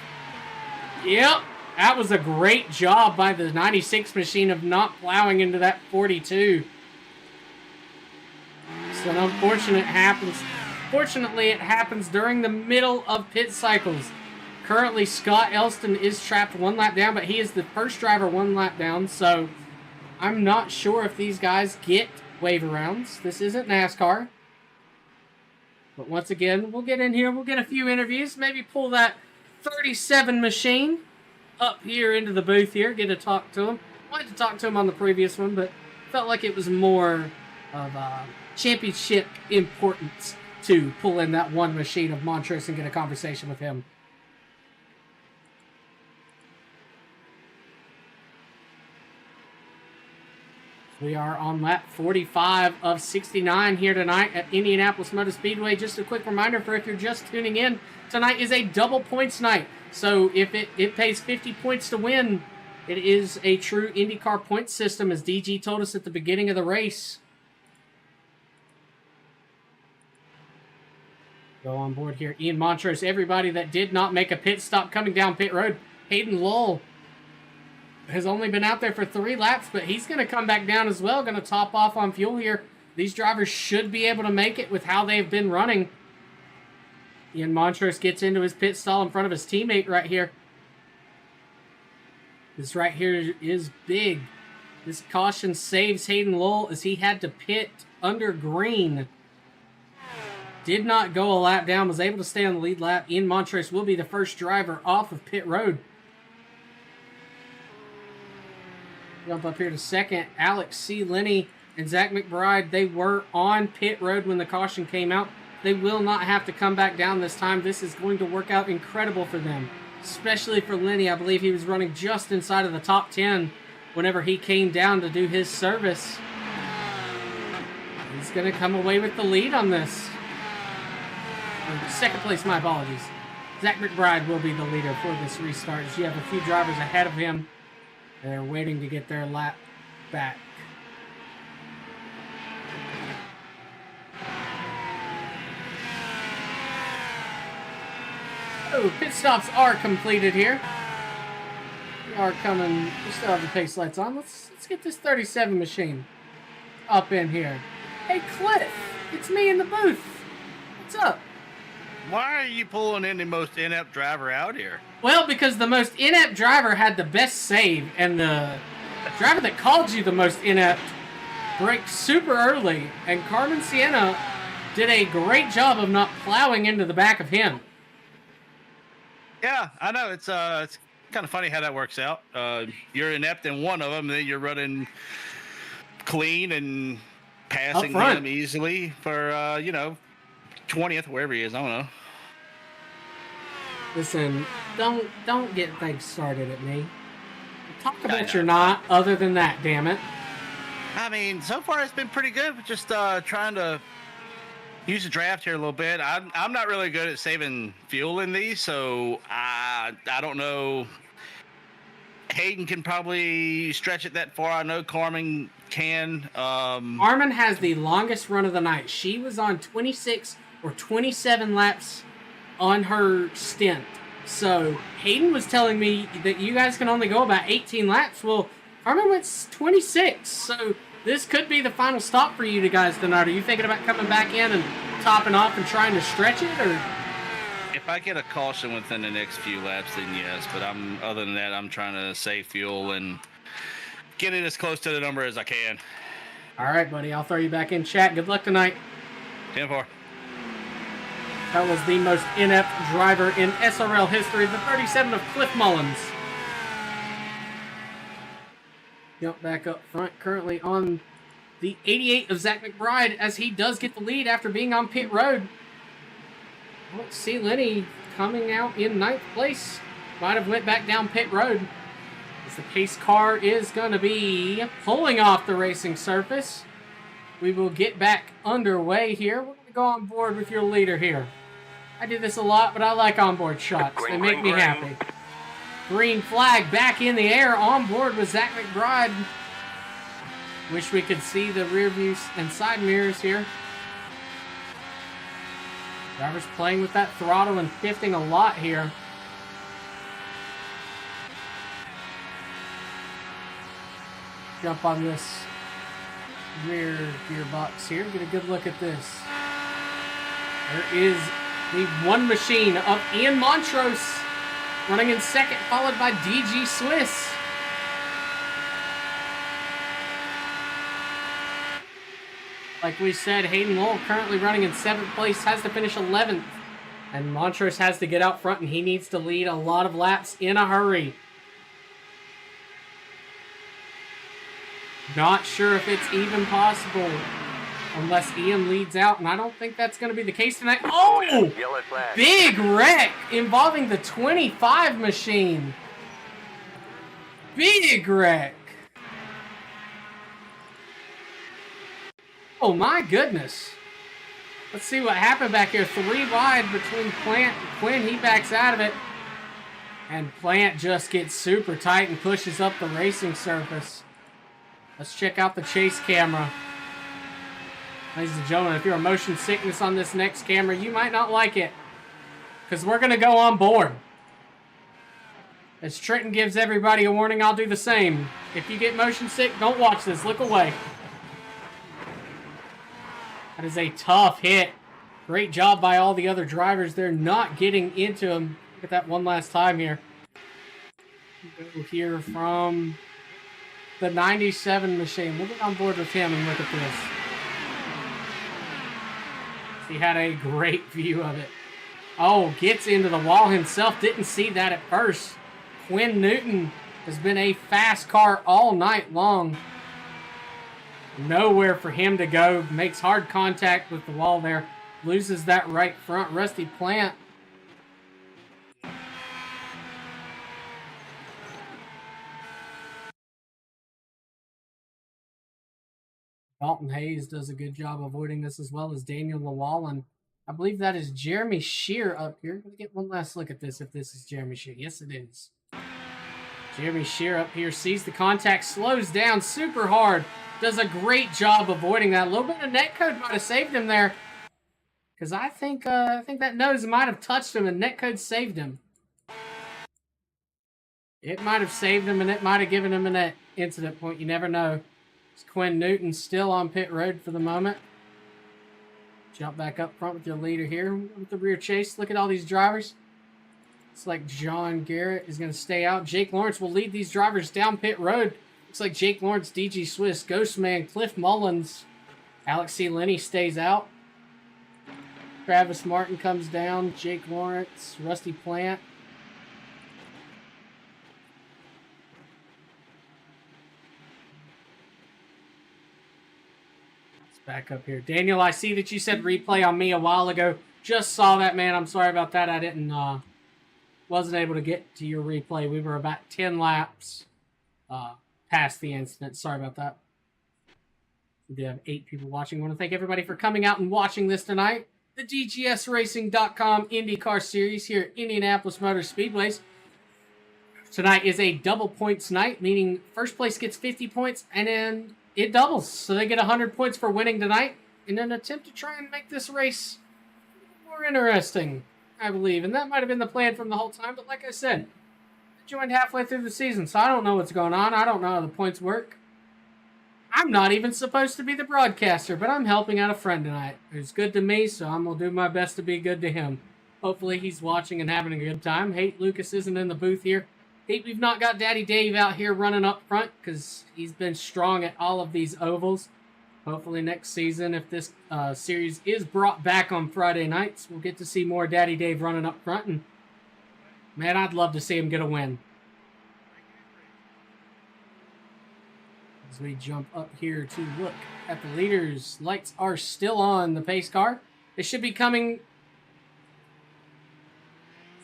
Yep, that was a great job by the 96 machine of not plowing into that 42. So unfortunately, it happens during the middle of pit cycles. Currently, Scott Elston is trapped 1 lap down, but he is the first driver 1 lap down, so I'm not sure if these guys get waiver rounds. This isn't NASCAR. But once again, we'll get in here, we'll get a few interviews, maybe pull that 37 machine up here into the booth here, get to talk to him. Wanted to talk to him on the previous one, but felt like it was more of championship importance to pull in that one machine of Montrose and get a conversation with him. We are on lap 45 of 69 here tonight at Indianapolis Motor Speedway. Just a quick reminder for if you're just tuning in, tonight is a double points night. So if it pays 50 points to win, it is a true IndyCar point system, as DG told us at the beginning of the race. Go on board here. Ian Montrose, everybody that did not make a pit stop coming down pit road. Hayden Lowell has only been out there for 3 laps, but he's going to come back down as well. Going to top off on fuel here. These drivers should be able to make it with how they've been running. Ian Montrose gets into his pit stall in front of his teammate right here. This right here is big. This caution saves Hayden Lowell as he had to pit under green. Did not go a lap down, was able to stay on the lead lap. Ian Montrose will be the first driver off of pit road. Jump up here to second. Alex C. Linney and Zach McBride, they were on pit road when the caution came out. They will not have to come back down this time. This is going to work out incredible for them, especially for Linney. I believe he was running just inside of the top 10 whenever he came down to do his service. He's going to come away with the lead on this. Or second place, my apologies. Zach McBride will be the leader for this restart. You have a few drivers ahead of him. They're waiting to get their lap back. Oh, pit stops are completed here. We are coming. We still have the pace lights on. Let's get this 37 machine up in here. Hey, Cliff, it's me in the booth. What's up? Why are you pulling in the most inept driver out here? Well, because the most inept driver had the best save, and the driver that called you the most inept braked super early, and Carmen Sienna did a great job of not plowing into the back of him. Yeah, I know. It's kind of funny how that works out. You're inept in one of them, and then you're running clean and passing him easily for, 20th, wherever he is. I don't know. Listen, don't get things started at me. Talk about your not, other than that, damn it. I mean, so far it's been pretty good. Just trying to use the draft here a little bit. I'm not really good at saving fuel in these, so I don't know. Hayden can probably stretch it that far. I know Carmen can. Carmen has the longest run of the night. She was on 26 or 27 laps on her stint. So Hayden was telling me that you guys can only go about 18 laps. Well, Carmen went 26, so this could be the final stop for you guys tonight. Are you thinking about coming back in and topping off and trying to stretch it, or? If I get a caution within the next few laps, then yes. But other than that, I'm trying to save fuel and get it as close to the number as I can. All right, buddy. I'll throw you back in chat. Good luck tonight. 10-4. That was the most inept driver in SRL history, the 37 of Cliff Mullins. Jump back up front, currently on the 88 of Zach McBride, as he does get the lead after being on pit road. Let's see, Lenny coming out in 9th place. Might have went back down pit road, as the pace car is going to be pulling off the racing surface. We will get back underway here. We're going to go on board with your leader here. I do this a lot, but I like onboard shots. They make me happy. Green flag back in the air, on board with Zach McBride. Wish we could see the rear views and side mirrors here. Drivers playing with that throttle and shifting a lot here. Jump on this rear gearbox here. Get a good look at this. There is the one machine of Ian Montrose running in second, followed by DG Swiss. Like we said, Hayden Lowell currently running in 7th place, has to finish 11th. And Montrose has to get out front, and he needs to lead a lot of laps in a hurry. Not sure if it's even possible unless Ian leads out, and I don't think that's going to be the case tonight. Oh! Yellow flag. Big wreck involving the 25 machine. Big wreck. Oh my goodness. Let's see what happened back here. 3 wide between Plant and Quinn. He backs out of it. And Plant just gets super tight and pushes up the racing surface. Let's check out the chase camera. Ladies and gentlemen, if you're a motion sickness on this next camera, you might not like it, because we're going to go on board. As Trenton gives everybody a warning, I'll do the same. If you get motion sick, don't watch this. Look away. That is a tough hit. Great job by all the other drivers. They're not getting into him. Look at that one last time here. We'll hear from the 97 machine. We'll get on board with him and look at this. He had a great view of it. Oh, gets into the wall himself. Didn't see that at first. Quinn Newton has been a fast car all night long. Nowhere for him to go. Makes hard contact with the wall there. Loses that right front. Rusty Plant. Dalton Hayes does a good job avoiding this, as well as Daniel Llewellyn. I believe that is Jeremy Shear up here. Let me get one last look at this, if this is Jeremy Shear. Yes, it is. Jeremy Shear up here sees the contact, slows down super hard. Does a great job avoiding that. A little bit of netcode might have saved him there, because I think that nose might have touched him and netcode saved him. It might have saved him, and it might have given him an incident point. You never know. It's Quinn Newton still on pit road for the moment. Jump back up front with your leader here with the rear chase. Look at all these drivers. It's like John Garrett is going to stay out. Jake Lawrence will lead these drivers down pit road. Looks like Jake Lawrence, DG Swiss, Ghostman, Cliff Mullins. Alex C. Lenny stays out. Travis Martin comes down. Jake Lawrence, Rusty Plant. Back up here. Daniel, I see that you said replay on me a while ago. Just saw that, man. I'm sorry about that. I wasn't able to get to your replay. We were about 10 laps past the incident. Sorry about that. We did have 8 people watching. I want to thank everybody for coming out and watching this tonight. The DGSRacing.com IndyCar Series here at Indianapolis Motor Speedways. Tonight is a double points night, meaning first place gets 50 points, and then it doubles. So they get 100 points for winning tonight in an attempt to try and make this race more interesting, I believe. And that might have been the plan from the whole time. But like I said, I joined halfway through the season, so I don't know what's going on. I don't know how the points work. I'm not even supposed to be the broadcaster, but I'm helping out a friend tonight. It's good to me, so I'm going to do my best to be good to him. Hopefully he's watching and having a good time. Hate Lucas isn't in the booth here. Hate we've not got Daddy Dave out here running up front, because he's been strong at all of these ovals. Hopefully next season, if this series is brought back on Friday nights, we'll get to see more Daddy Dave running up front. And man, I'd love to see him get a win. As we jump up here to look at the leaders, lights are still on the pace car. They should be coming.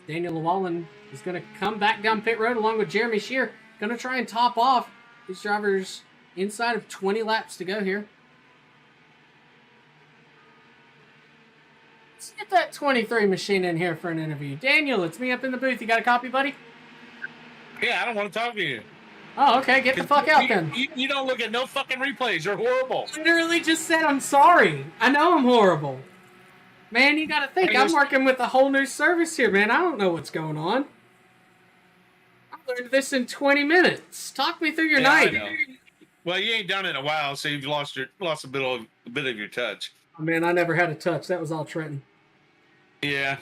Daniel Llewellyn is going to come back down pit road along with Jeremy Shear. Going to try and top off these drivers inside of 20 laps to go here. Let's get that 23 machine in here for an interview. Daniel, it's me up in the booth. You got a copy, buddy? Yeah, I don't want to talk to you. Oh, okay. Get the fuck out then. You don't look at no fucking replays. You're horrible. Literally just said I'm sorry. I know I'm horrible. Man, you gotta think. I'm working with a whole new service here, man. I don't know what's going on. I learned this in 20 minutes. Talk me through your night. I know. Well, you ain't done it in a while, so you've lost a bit of your touch. Oh, man, I never had a touch. That was all Trenton. Yeah.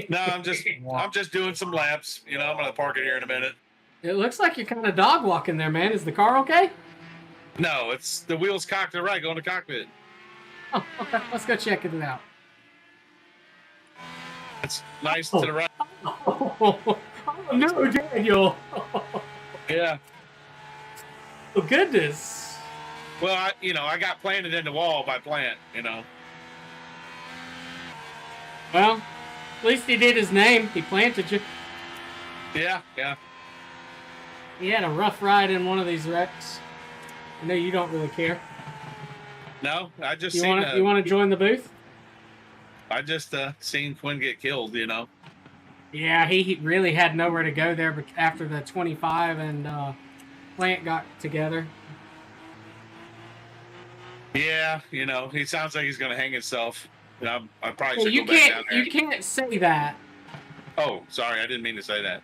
No, I'm just doing some laps. You know, I'm gonna park it here in a minute. It looks like you're kind of dog walking there, man. Is the car okay? No, it's the wheels cocked to the right, going to cockpit. Oh, okay. Let's go check it out. It's nice to the right. Oh no, Daniel. Yeah. Oh, goodness. Well, I got planted in the wall by plant, you know. Well, at least he did his name. He planted you. Yeah. He had a rough ride in one of these wrecks. I know you don't really care. No, I just You want to join the booth? I just seen Quinn get killed, you know. Yeah, he really had nowhere to go there after the 25 and Plant got together. Yeah, you know, he sounds like he's going to hang himself. I probably should you go back down there. You can't say that. Oh, sorry, I didn't mean to say that.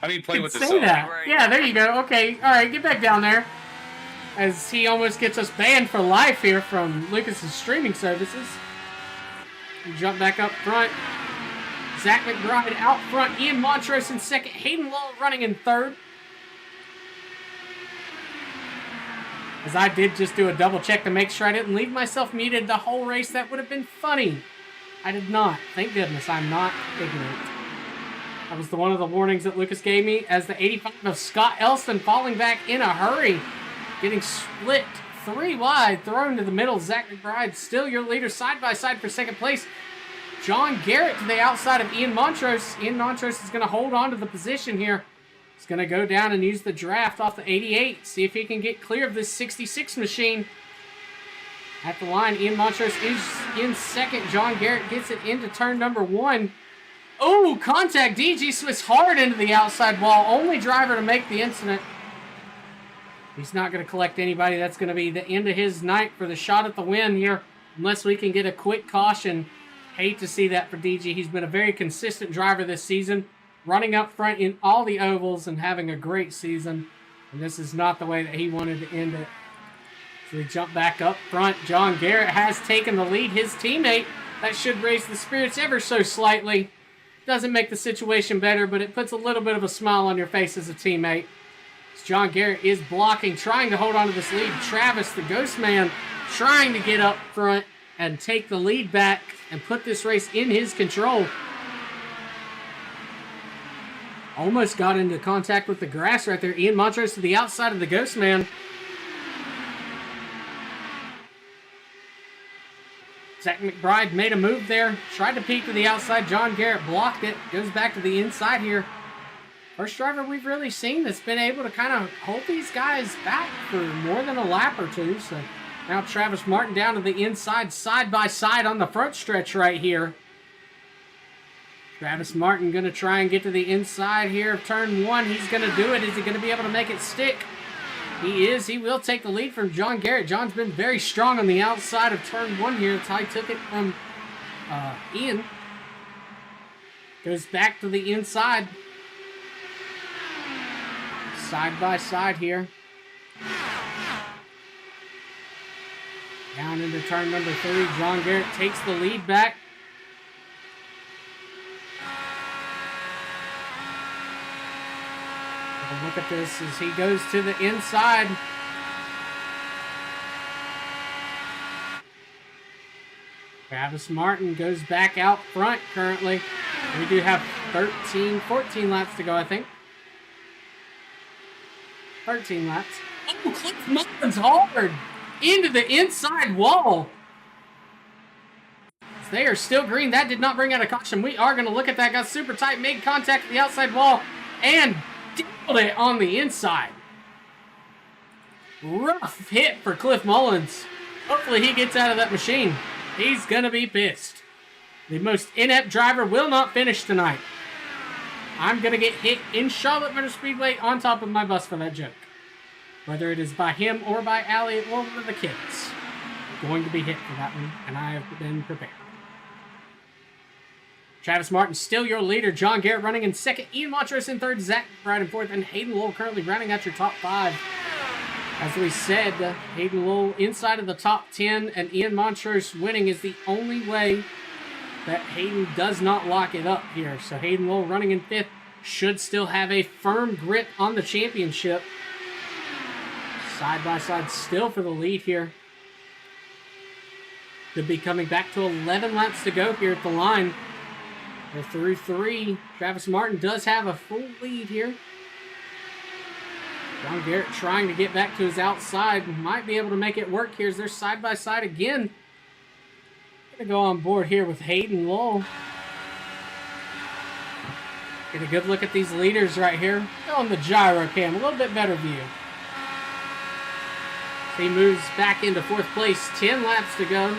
I mean, play with the say sun. that. Yeah, there you go. Okay, all right, get back down there. As he almost gets us banned for life here from Lucas's streaming services. We jump back up front. Zach McBride out front. Ian Montrose in second. Hayden Lowell running in third. As I did just do a double check to make sure I didn't leave myself muted the whole race. That would have been funny. I did not. Thank goodness I'm not ignorant. That was one of the warnings that Lucas gave me as the 85 of Scott Elston falling back in a hurry. Getting split 3 wide, thrown to the middle. Zach McBride still your leader side by side for second place. John Garrett to the outside of Ian Montrose. Ian Montrose is going to hold on to the position here. He's going to go down and use the draft off the 88. See if he can get clear of this 66 machine. At the line, Ian Montrose is in second. John Garrett gets it into turn number 1. Oh, contact. DG Swiss hard into the outside wall. Only driver to make the incident. He's not going to collect anybody. That's going to be the end of his night for the shot at the win here. Unless we can get a quick caution. Hate to see that for DG. He's been a very consistent driver this season. Running up front in all the ovals and having a great season. And this is not the way that he wanted to end it. So we jump back up front. John Garrett has taken the lead. His teammate, that should raise the spirits ever so slightly. Doesn't make the situation better, but it puts a little bit of a smile on your face as a teammate. John Garrett is blocking, trying to hold on to this lead. Travis, the Ghost Man, trying to get up front and take the lead back and put this race in his control. Almost got into contact with the grass right there. Ian Montrose to the outside of the Ghost Man. Zach McBride made a move there. Tried to peek to the outside. John Garrett blocked it. Goes back to the inside here. First driver we've really seen that's been able to kind of hold these guys back for more than a lap or two. So now Travis Martin down to the inside, side by side on the front stretch right here. Travis Martin going to try and get to the inside here of turn 1. He's going to do it. Is he going to be able to make it stick? He is. He will take the lead from John Garrett. John's been very strong on the outside of turn 1 here. That's how he took it from Ian. Goes back to the inside. Side by side here. Down into turn number 3. John Garrett takes the lead back. Look at this as he goes to the inside. Travis Martin goes back out front currently. We do have 14 laps to go, I think. 13 laps. Oh, Cliff Mullins hard into the inside wall. They are still green. That did not bring out a caution. We are going to look at that. Got super tight, made contact with the outside wall, and nailed it on the inside. Rough hit for Cliff Mullins. Hopefully he gets out of that machine. He's going to be pissed. The most inept driver will not finish tonight. I'm going to get hit in Charlotte Motor Speedway on top of my bus for that joke. Whether it is by him or by Allie or one of the kids. I'm going to be hit for that one, and I have been prepared. Travis Martin still your leader. John Garrett running in second. Ian Montrose in third. Zach Bride in fourth. And Hayden Lowell currently rounding out your top 5. As we said, Hayden Lowell inside of the top 10, and Ian Montrose winning is the only way that Hayden does not lock it up here. So Hayden Lowell running in 5th should still have a firm grip on the championship. Side by side still for the lead here. Could be coming back to 11 laps to go here at the line. They're through 3. Travis Martin does have a full lead here. John Garrett trying to get back to his outside. Might be able to make it work here as they're side by side again. Gonna go on board here with Hayden Lowell. Get a good look at these leaders right here. Go on the gyro cam, a little bit better view. He moves back into 4th place. 10 laps to go.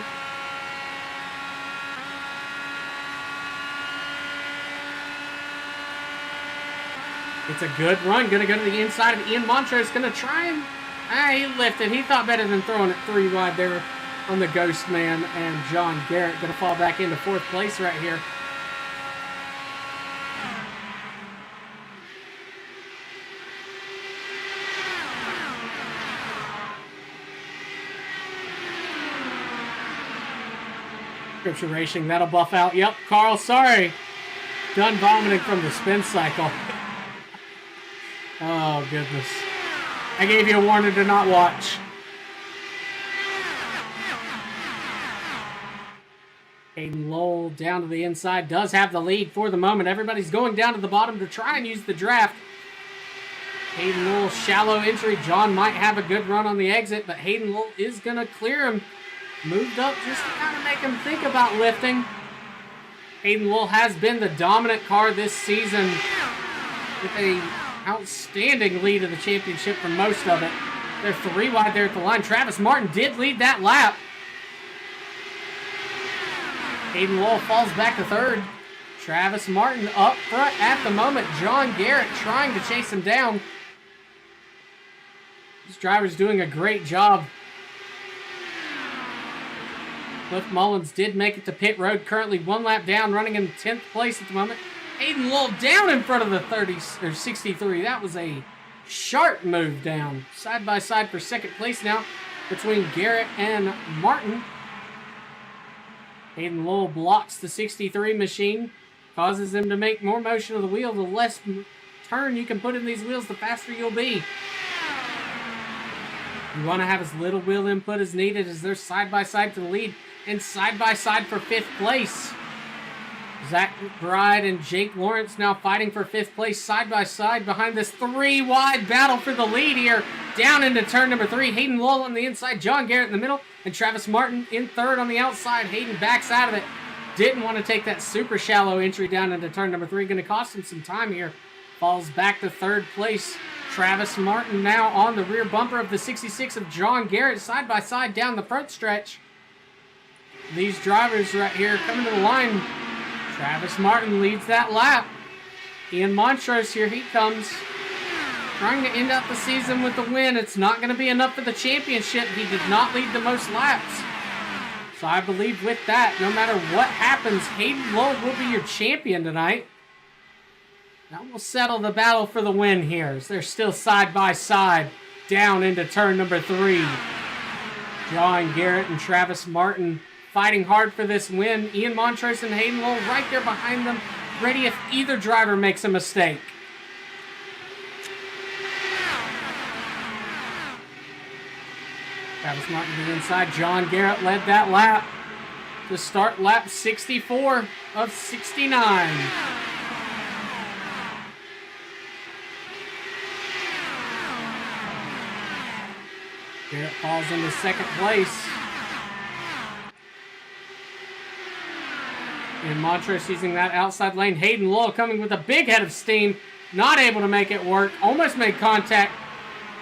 It's a good run. Going to go to the inside of Ian Montrose. Going to try and... he lifted. He thought better than throwing it 3 wide there on the Ghost Man. And John Garrett going to fall back into 4th place right here. Scripture Racing. That'll buff out. Yep, Carl, sorry. Done vomiting from the spin cycle. Oh, goodness. I gave you a warning to not watch. Hayden Lowell down to the inside. Does have the lead for the moment. Everybody's going down to the bottom to try and use the draft. Hayden Lowell, shallow entry. John might have a good run on the exit, but Hayden Lowell is going to clear him. Moved up just to kind of make him think about lifting. Hayden Lowell has been the dominant car this season with a outstanding lead of the championship for most of it. They're 3 wide there at the line. Travis Martin did lead that lap. Hayden Lowell falls back to 3rd. Travis Martin up front at the moment. John Garrett trying to chase him down. This driver's doing a great job. Cliff Mullins did make it to pit road. Currently 1 lap down, running in 10th place at the moment. Hayden Lowell down in front of the 63. That was a sharp move down. Side by side for 2nd place now between Garrett and Martin. Hayden Lowell blocks the 63 machine. Causes them to make more motion of the wheel. The less turn you can put in these wheels, the faster you'll be. You want to have as little wheel input as needed as they're side by side for the lead and side by side for 5th place. Zach Bride and Jake Lawrence now fighting for 5th place side by side behind this 3 wide battle for the lead here. Down into turn number 3. Hayden Lowell on the inside, John Garrett in the middle, and Travis Martin in 3rd on the outside. Hayden backs out of it. Didn't want to take that super shallow entry down into turn number 3. Going to cost him some time here. Falls back to 3rd place. Travis Martin now on the rear bumper of the 66 of John Garrett side by side down the front stretch. These drivers right here coming to the line. Travis Martin leads that lap. Ian Montrose here, he comes. Trying to end out the season with the win. It's not going to be enough for the championship. He did not lead the most laps. So I believe with that, no matter what happens, Hayden Lowell will be your champion tonight. That will settle the battle for the win here, as they're still side by side down into turn number 3. John Garrett and Travis Martin fighting hard for this win. Ian Montrose and Hayden Lowell right there behind them, ready if either driver makes a mistake. Travis Martin to the inside. John Garrett led that lap. to start lap 64 of 69. Garrett falls into second place. And Montrose using that outside lane. Hayden Lowell coming with a big head of steam. Not able to make it work. Almost made contact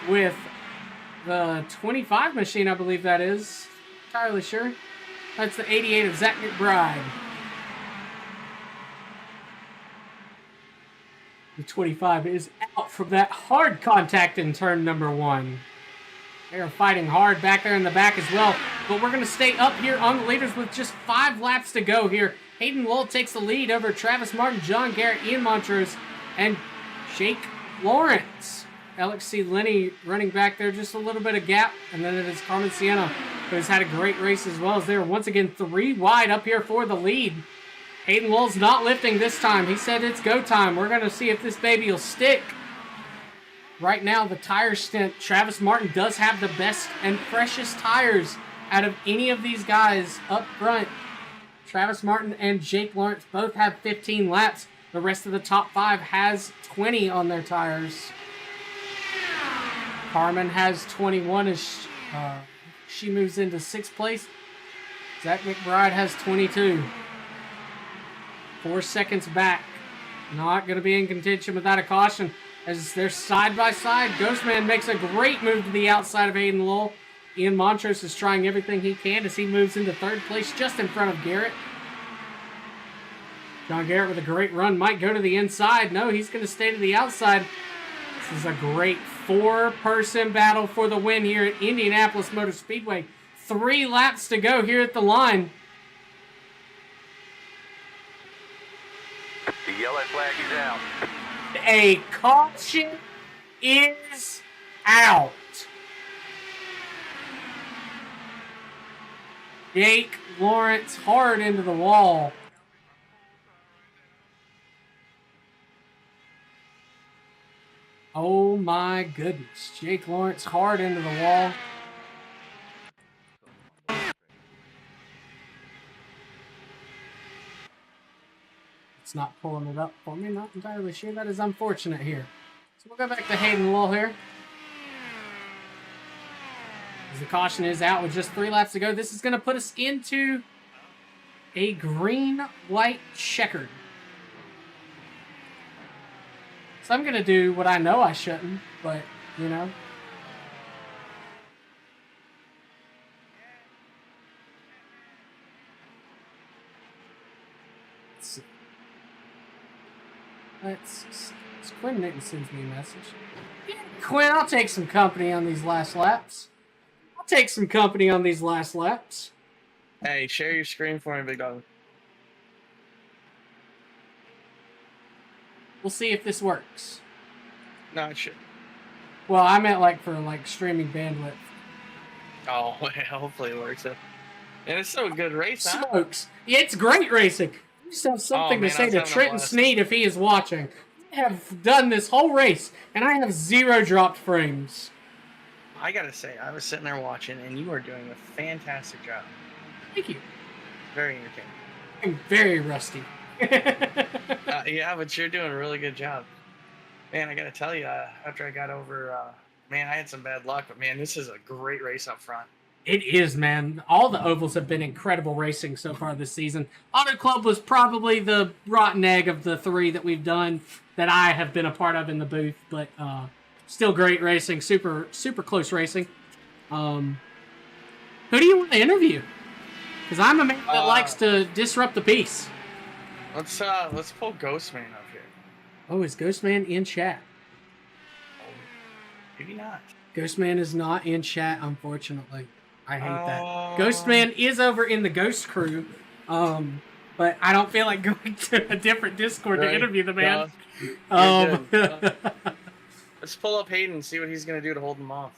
with the 25 machine, I believe that is. Entirely sure. That's the 88 of Zach McBride. The 25 is out from that hard contact in turn number 1. They are fighting hard back there in the back as well. But we're going to stay up here on the leaders with just 5 laps to go here. Hayden Lowell takes the lead over Travis Martin, John Garrett, Ian Montrose, and Jake Lawrence. Alex C. Lenny running back there, just a little bit of gap. And then it is Carmen Sienna, who has had a great race as well, as they're once again 3 wide up here for the lead. Hayden Lowell's not lifting this time. He said it's go time. We're going to see if this baby will stick. Right now, the tire stint, Travis Martin does have the best and freshest tires out of any of these guys up front. Travis Martin and Jake Lawrence both have 15 laps. The rest of the top 5 has 20 on their tires. Carmen has 21 as she moves into 6th place. Zach McBride has 22. 4 seconds back. Not going to be in contention without a caution. As they're side by side, Ghostman makes a great move to the outside of Hayden Lowell. Ian Montrose is trying everything he can as he moves into 3rd place just in front of Garrett. John Garrett with a great run might go to the inside. No, he's going to stay to the outside. This is a great 4-person battle for the win here at Indianapolis Motor Speedway. 3 laps to go here at the line. The yellow flag is out. A caution is out. Jake Lawrence hard into the wall. Oh my goodness. Jake Lawrence hard into the wall. It's not pulling it up for me. Not entirely sure. That is unfortunate here. So we'll go back to Hayden Lowell here. As the caution is out with just 3 laps to go, this is going to put us into a green-white checkered. So I'm going to do what I know I shouldn't, but, you know. Let's see. Let's see. Quinn Newton sends me a message. Yeah, Quinn, I'll take some company on these last laps. Take some company on these last laps. Hey, share your screen for me, big dog. We'll see if this works. No, it should. Well, I meant like for like streaming bandwidth. Oh, well, hopefully it works. And it's still a good race, huh? Smokes. Yeah, it's great racing. I just have something to say to Trenton Sneed if he is watching. I have done this whole race, and I have 0 dropped frames. I gotta say, I was sitting there watching, and you are doing a fantastic job. Thank you. Very entertaining. I'm very rusty. Yeah, but you're doing a really good job. Man, I gotta tell you, after I got over, man, I had some bad luck, but man, this is a great race up front. It is, man. All the ovals have been incredible racing so far this season. Auto Club was probably the rotten egg of the 3 that we've done that I have been a part of in the booth, but still great racing, super close racing. Who do you want to interview? Because I'm a man that likes to disrupt the peace. Let's pull Ghostman up here. Oh, is Ghostman in chat? Maybe not. Ghostman is not in chat, unfortunately. I hate that. Ghostman is over in the Ghost Crew, but I don't feel like going to a different Discord to interview the man. Let's pull up Hayden and see what he's going to do to hold him off.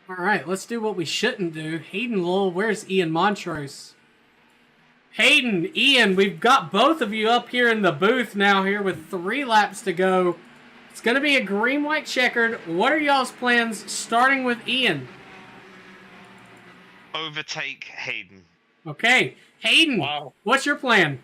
All right, let's do what we shouldn't do. Hayden Lowell, where's Ian Montrose? Hayden, Ian, we've got both of you up here in the booth now here with 3 laps to go. It's going to be a green-white checkered. What are y'all's plans, starting with Ian? Overtake Hayden. Okay. Hayden, Wow. what's your plan?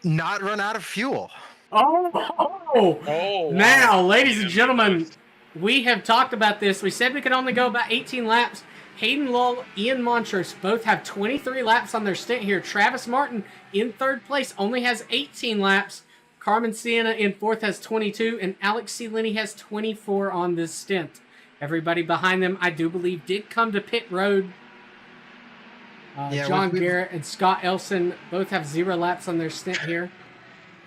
Not run out of fuel. Oh, Now, wow. ladies and gentlemen, we have talked about this. We said we could only go about 18 laps. Hayden Lull, Ian Montrose both have 23 laps on their stint here. Travis Martin in third place only has 18 laps. Carmen Sienna in fourth has 22, and Alex C. Linney has 24 on this stint. Everybody behind them, I do believe, did come to pit road. John Garrett and Scott Elson both have 0 laps on their stint here.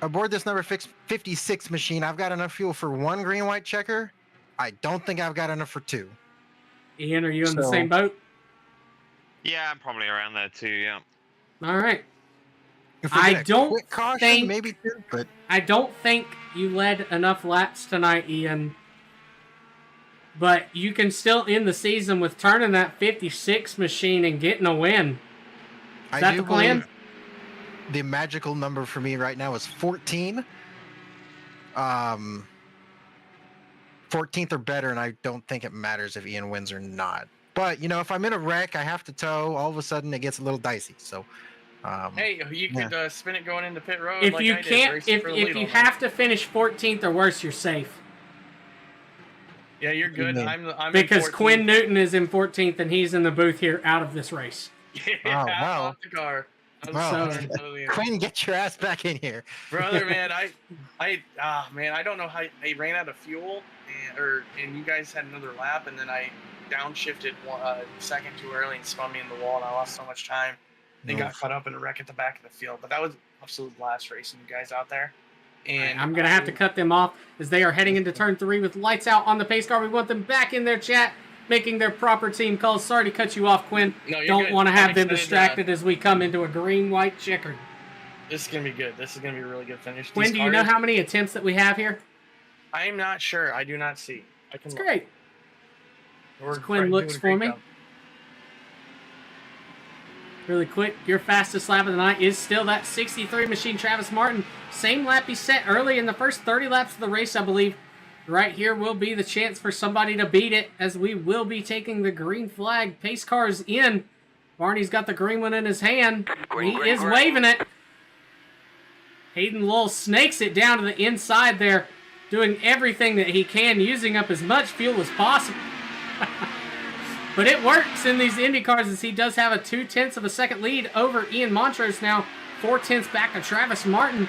Aboard this number 56 machine, I've got enough fuel for 1 green-white checker. I don't think I've got enough for 2. Ian, are you in the same boat? Yeah, I'm probably around there too. Yeah. All right. If we I get a don't quick caution, think- maybe 2, but I don't think you led enough laps tonight, Ian. But you can still end the season with turning that 56 machine and getting a win. Is that the plan? The magical number for me right now is 14. 14th or better, and I don't think it matters if Ian wins or not. But, if I'm in a wreck, I have to tow, all of a sudden it gets a little dicey. So, Hey, you could spin it going into pit road. If like you I did, can't, racing if for the lead you all have to finish 14th or worse, you're safe. Yeah, you're good. mean? I'm Because in 14th. Quinn Newton is in 14th and he's in the booth here out of this race. Yeah, Oh, wow. off the car. I'm Wow. totally in. Quinn, get your ass back in here. Brother, man, I don't know how I ran out of fuel, and you guys had another lap, and then I downshifted second too early and spun me in the wall, and I lost so much time. And got caught up in a wreck at the back of the field. But that was an absolute blast racing you guys out there. And I'm going to have to cut them off as they are heading into turn 3 with lights out on the pace car. We want them back in their chat, making their proper team calls. Sorry to cut you off, Quinn. No, you're Don't good. want to I'm have them excited, distracted as we come into a green-white checkered. This is gonna be good. This is gonna be a really good finish. Quinn, do you know how many attempts that we have here? I'm not sure. I do not see. I can. It's great. We're Quinn doing looks a for great me. job. Really quick, your fastest lap of the night is still that 63 machine, Travis Martin. Same lap he set early in the first 30 laps of the race, I believe. Right here will be the chance for somebody to beat it, as we will be taking the green flag. Pace cars in. Barney's got the green one in his hand. He is waving it. Hayden Lull snakes it down to the inside there, doing everything that he can, using up as much fuel as possible. But it works in these Indy cars, as he does have a 0.2 of a second lead over Ian Montrose now. 0.4 back to Travis Martin.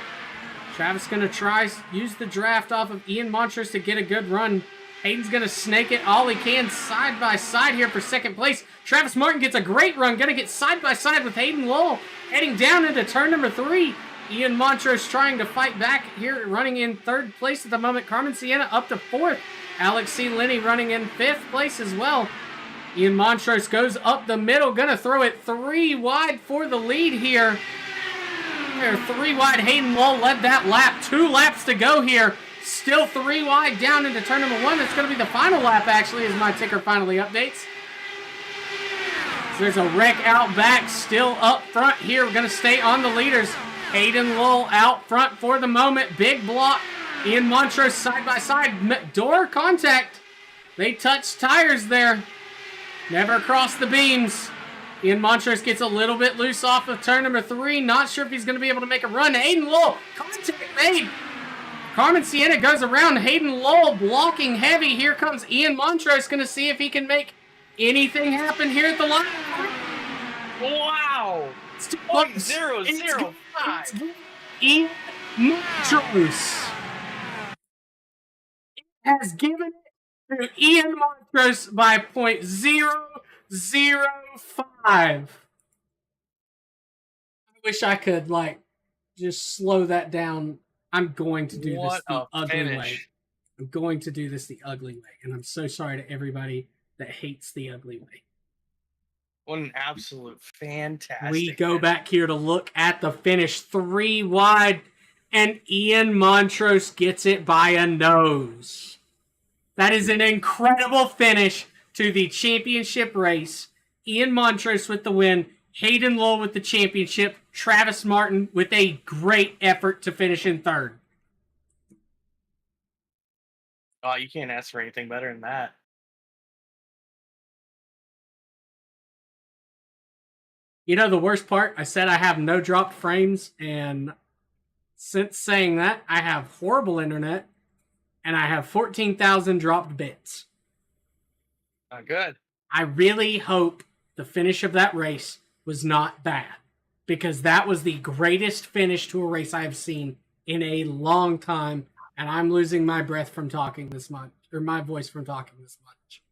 Travis going to try use the draft off of Ian Montrose to get a good run. Hayden's going to snake it all he can side by side here for second place. Travis Martin gets a great run. Going to get side by side with Hayden Lull. Heading down into turn number 3. Ian Montrose trying to fight back here, running in third place at the moment. Carmen Sienna up to 4th. Alex C. Linney running in 5th place as well. Ian Montrose goes up the middle, gonna throw it 3 wide for the lead here. There, 3 wide. Hayden Lull led that lap. 2 laps to go here. Still 3 wide down into turn number 1. It's gonna be the final lap, actually, as my ticker finally updates. So there's a wreck out back, still up front here. We're gonna stay on the leaders. Hayden Lull out front for the moment. Big block. Ian Montrose side by side. Door contact. They touched tires there. Never across the beams. Ian Montrose gets a little bit loose off of turn number 3. Not sure if he's going to be able to make a run. Hayden Lull, contact made. Carmen Sienna goes around. Hayden Lull blocking heavy. Here comes Ian Montrose, going to see if he can make anything happen here at the line. Wow. It's too Point close. 0.005. Ian Montrose has given it to Ian Montrose by 0.005. I wish I could, just slow that down. I'm going to do this the ugly way. I'm going to do this the ugly way. And I'm so sorry to everybody that hates the ugly way. What an absolute fantastic. We go back here to look at the finish. 3 wide, and Ian Montrose gets it by a nose. That is an incredible finish to the championship race. Ian Montrose with the win. Hayden Lull with the championship. Travis Martin with a great effort to finish in 3rd. Oh, you can't ask for anything better than that. You know the worst part? I said I have no dropped frames, and since saying that, I have horrible internet, and I have 14,000 dropped bits. Not good. I really hope the finish of that race was not bad, because that was the greatest finish to a race I have seen in a long time, and I'm losing my breath from talking this much, or my voice from talking this much.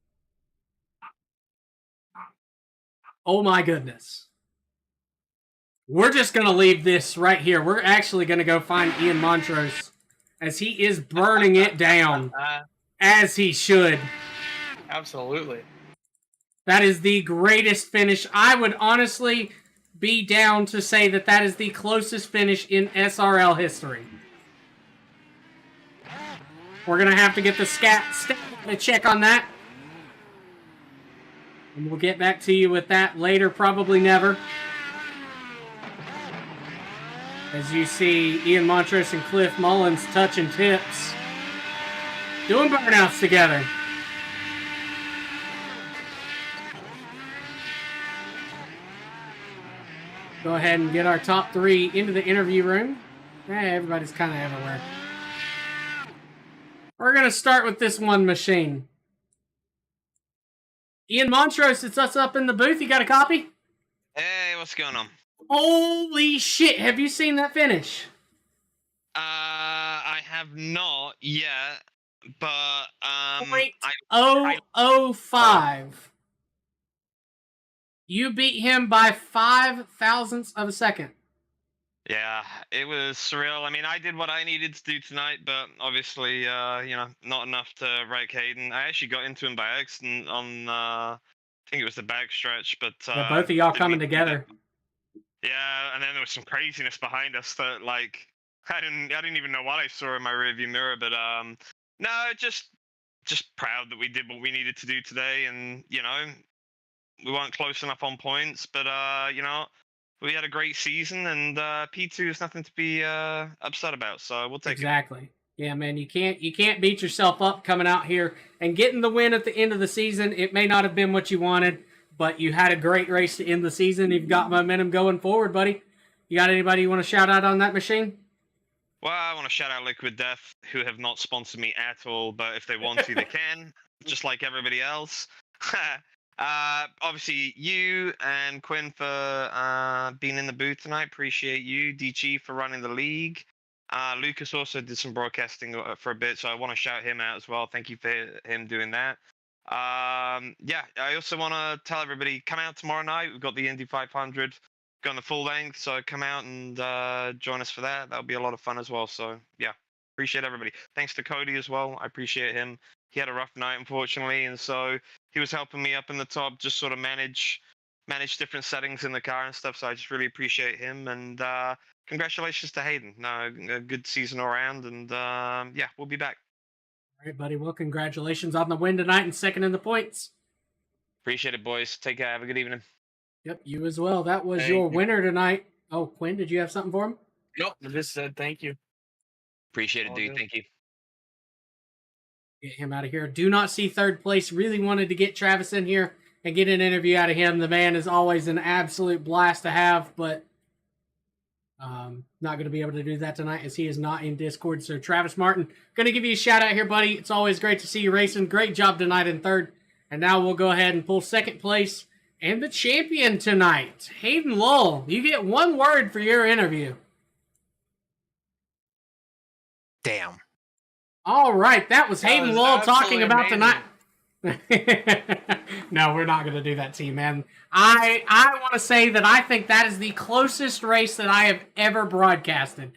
Oh my goodness. We're just going to leave this right here. We're actually going to go find Ian Montrose, as he is burning it down, as he should. Absolutely. That is the greatest finish. I would honestly be down to say that that is the closest finish in SRL history. We're going to have to get the stat to check on that. And we'll get back to you with that later, probably never. As you see Ian Montrose and Cliff Mullins touching tips. Doing burnouts together. Go ahead and get our top three into the interview room. Hey, everybody's kind of everywhere. We're going to start with this one machine. Ian Montrose, it's us up in the booth. You got a copy? Hey, what's going on? Holy shit, have you seen that finish? I have not yet, but 0.005. You beat him by 5 thousandths of a second. Yeah, it was surreal. I mean, I did what I needed to do tonight, but obviously, not enough to break Hayden. I actually got into him by accident on, I think it was the back stretch, but Yeah, both of y'all coming together. Yeah, and then there was some craziness behind us that, like, I didn't even know what I saw in my rearview mirror, but no, just proud that we did what we needed to do today, and we weren't close enough on points, but we had a great season, and P2 is nothing to be upset about, so we'll take it. Exactly. Yeah, man, you can't beat yourself up coming out here and getting the win at the end of the season. It may not have been what you wanted, but you had a great race to end the season. You've got momentum going forward, buddy. You got anybody you want to shout out on that machine? Well, I want to shout out Liquid Death, who have not sponsored me at all, but if they want to, they can, just like everybody else. Obviously, you and Quinn for being in the booth tonight. Appreciate you. DG for running the league. Lucas also did some broadcasting for a bit, so I want to shout him out as well. Thank you for him doing that. Yeah, I also want to tell everybody, come out tomorrow night. We've got the Indy 500 going the full length, so come out and join us for that. That'll be a lot of fun as well. So yeah, appreciate everybody. Thanks to Cody as well. I appreciate him. He had a rough night, unfortunately, and so he was helping me up in the top, just sort of manage different settings in the car and stuff. So I just really appreciate him, and congratulations to Hayden. A good season all around, and yeah, we'll be back. All right, buddy. Well, congratulations on the win tonight and second in the points. Appreciate it, boys. Take care. Have a good evening. Yep, you as well. That was your winner tonight. Oh, Quinn, did you have something for him? Nope, I just said thank you. Appreciate it, dude. Thank you. Get him out of here. Do not see third place. Really wanted to get Travis in here and get an interview out of him. The man is always an absolute blast to have, but not going to be able to do that tonight as he is not in Discord. So Travis Martin, going to give you a shout out here, buddy. It's always great to see you racing. Great job tonight in third. And now we'll go ahead and pull second place and the champion tonight, Hayden Lull. You get one word for your interview. Damn. All right, that was Hayden Lull talking about amazing. tonight. No, we're not going to do that to you, man. I want to say that I think that is the closest race that I have ever broadcasted.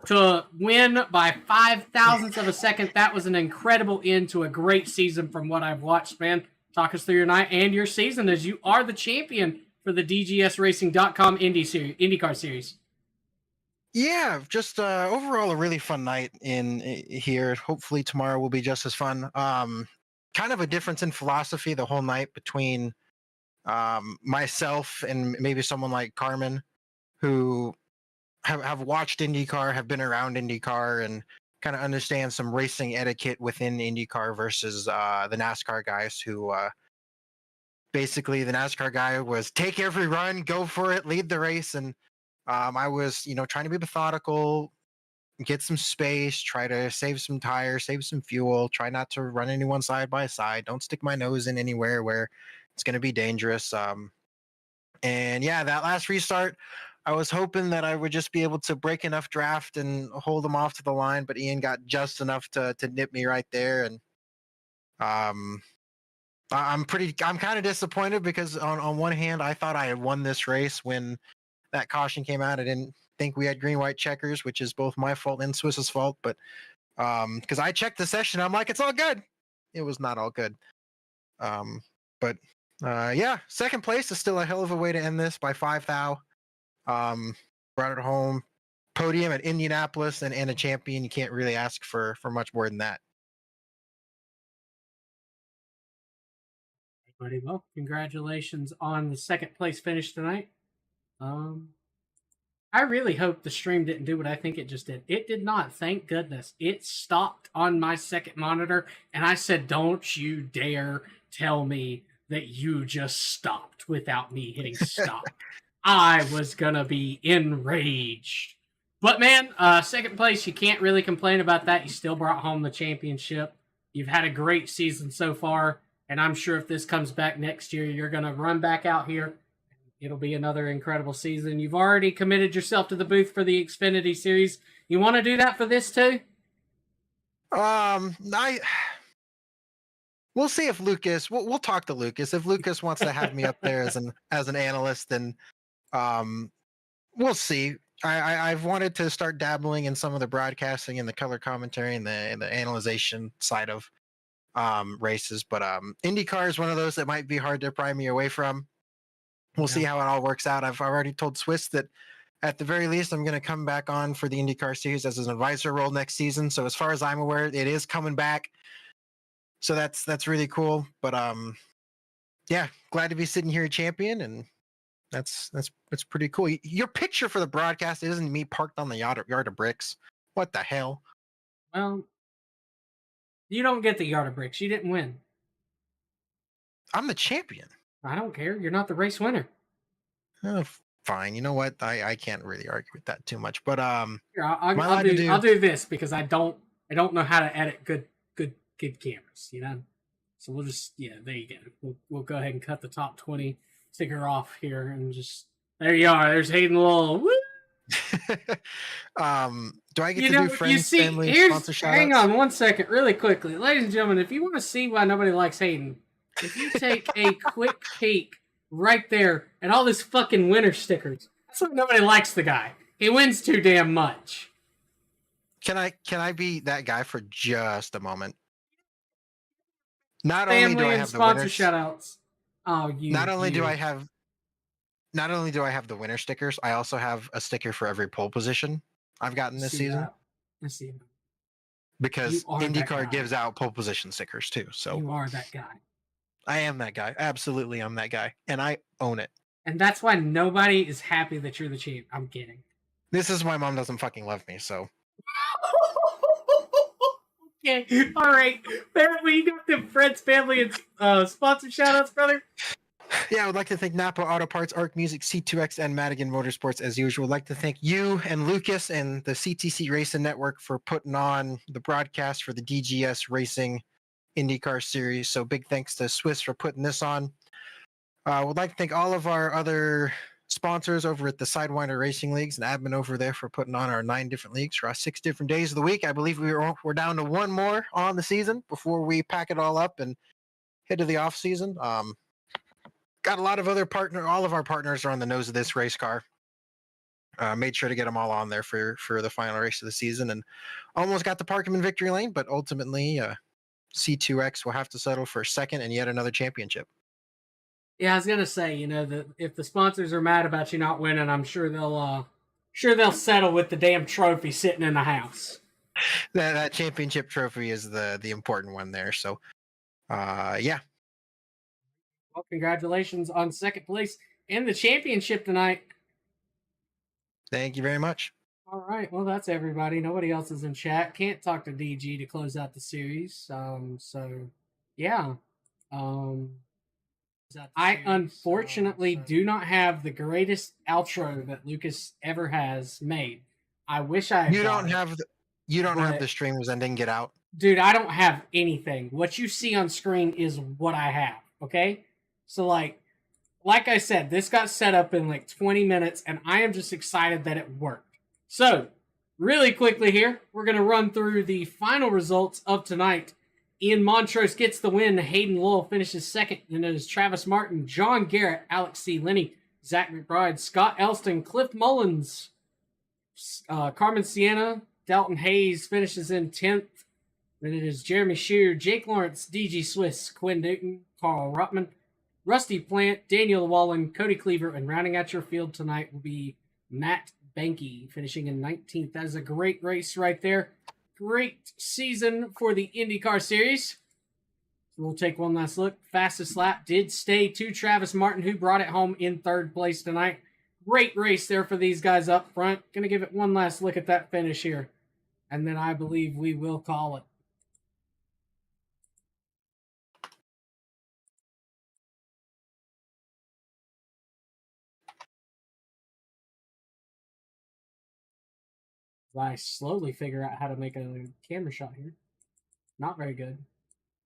To win by 5 thousandths of a second, that was an incredible end to a great season from what I've watched, man. Talk us through your night and your season as you are the champion for the DGSRacing.com IndyCar series. Yeah, just overall a really fun night in here. Hopefully tomorrow will be just as fun. Kind of a difference in philosophy the whole night between myself and maybe someone like Carmen, who have watched IndyCar, have been around IndyCar, and kind of understand some racing etiquette within IndyCar versus the NASCAR guys who basically the NASCAR guy was take every run, go for it, lead the race. And I was, trying to be methodical, get some space, try to save some tires, save some fuel, try not to run anyone side by side, don't stick my nose in anywhere where it's going to be dangerous. And yeah, that last restart, I was hoping that I would just be able to break enough draft and hold them off to the line, but Ian got just enough to nip me right there. And um, I'm kind of disappointed because on one hand, I thought I had won this race when that caution came out. I didn't think we had green white checkers, which is both my fault and Swiss's fault. But because I checked the session, I'm like, it's all good. It was not all good. But yeah, second place is still a hell of a way to end this by 5 thou. Brought it home, podium at Indianapolis, and a champion. You can't really ask for much more than that. Buddy, well, congratulations on the second place finish tonight. I really hope the stream didn't do what I think it just did. It did not, thank goodness. It stopped on my second monitor, and I said, don't you dare tell me that you just stopped without me hitting stop. I was gonna be enraged. But man, second place, you can't really complain about that. You still brought home the championship. You've had a great season so far, and I'm sure if this comes back next year, you're gonna run back out here. It'll be another incredible season. You've already committed yourself to the booth for the Xfinity Series. You want to do that for this too? We'll see if Lucas. We'll talk to Lucas if Lucas wants to have me up there as an analyst. Then we'll see. I've wanted to start dabbling in some of the broadcasting and the color commentary and the analyzation side of races, but IndyCar is one of those that might be hard to pry me away from. We'll see how it all works out. I've already told Swiss that at the very least, I'm going to come back on for the IndyCar series as an advisor role next season. So as far as I'm aware, it is coming back. So that's really cool. But yeah, glad to be sitting here a champion, and that's pretty cool. Your picture for the broadcast isn't me parked on the yard of bricks. What the hell? Well, you don't get the yard of bricks. You didn't win. I'm the champion. I don't care. You're not the race winner. Oh, fine. You know what? I can't really argue with that too much. But Here, I'll do this because I don't know how to edit good cameras. You know, so we'll just there you go. We'll go ahead and cut the top 20 sticker off here and just there you are. There's Hayden Lowell. Woo! Do I get to do friends, family, sponsor shout hang on one second, really quickly, ladies and gentlemen. If you want to see why nobody likes Hayden, if you take a quick peek right there at all these fucking winner stickers, that's why nobody likes the guy. He wins too damn much. Can I be that guy for just a moment? Not family only do I have and sponsor the shout outs. Not only do I have the winner stickers, I also have a sticker for every pole position I've gotten this season. I see that. Because IndyCar gives out pole position stickers too. So you are that guy. I am that guy. Absolutely, I'm that guy, and I own it. And that's why nobody is happy that you're the champ. I'm kidding. This is why mom doesn't fucking love me. So. Okay, all right. Family, you got them friends, family, and sponsor shout outs, brother. Yeah, I would like to thank Napa Auto Parts, Arc Music, C2X, and Madigan Motorsports as usual. I'd like to thank you and Lucas and the CTC Racing Network for putting on the broadcast for the DGS Racing IndyCar Series. So big thanks to Swiss for putting this on. Would like to thank all of our other sponsors over at the Sidewinder Racing Leagues and admin over there for putting on our 9 different leagues for our 6 different days of the week. I believe we're down to 1 more on the season before we pack it all up and head to the off season. Got a lot of other all of our partners are on the nose of this race car. Made sure to get them all on there for the final race of the season, and almost got to park them in victory lane, but ultimately C2X will have to settle for second and yet another championship. Yeah, I was gonna say, that if the sponsors are mad about you not winning, I'm sure they'll settle with the damn trophy sitting in the house. That championship trophy is the important one there. So, yeah. Well, congratulations on second place and the championship tonight. Thank you very much. All right. Well, that's everybody. Nobody else is in chat. Can't talk to DG to close out the series. So, yeah. I unfortunately do not have the greatest outro that Lucas ever has made. I wish I had You got don't it, have you don't have but- the streamers ending Get Out. dude, I don't have anything. What you see on screen is what I have, okay? So like I said, this got set up in like 20 minutes and I am just excited that it worked. So, really quickly here, we're going to run through the final results of tonight. Ian Montrose gets the win. Hayden Lowell finishes second. Then it is Travis Martin, John Garrett, Alex C. Linney, Zach McBride, Scott Elston, Cliff Mullins, Carmen Sienna, Dalton Hayes finishes in 10th. Then it is Jeremy Shear, Jake Lawrence, DG Swiss, Quinn Newton, Carl Ruttman, Rusty Plant, Daniel Wallen, Cody Cleaver, and rounding out your field tonight will be Matt Banky, finishing in 19th. That is a great race right there. Great season for the IndyCar Series. So we'll take one last look. Fastest lap did stay to Travis Martin, who brought it home in third place tonight. Great race there for these guys up front. Going to give it one last look at that finish here. And then I believe we will call it. I slowly figure out how to make a camera shot here. Not very good.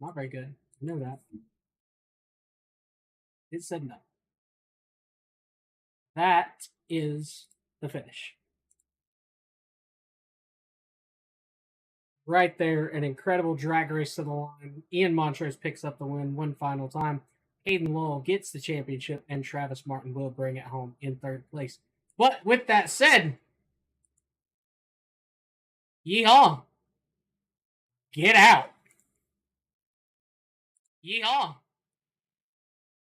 Not very good. I know that. It said no. That is the finish. Right there, an incredible drag race to the line. Ian Montrose picks up the win one final time. Hayden Lowell gets the championship, and Travis Martin will bring it home in third place. But with that said, yeehaw. Get out. Yeehaw.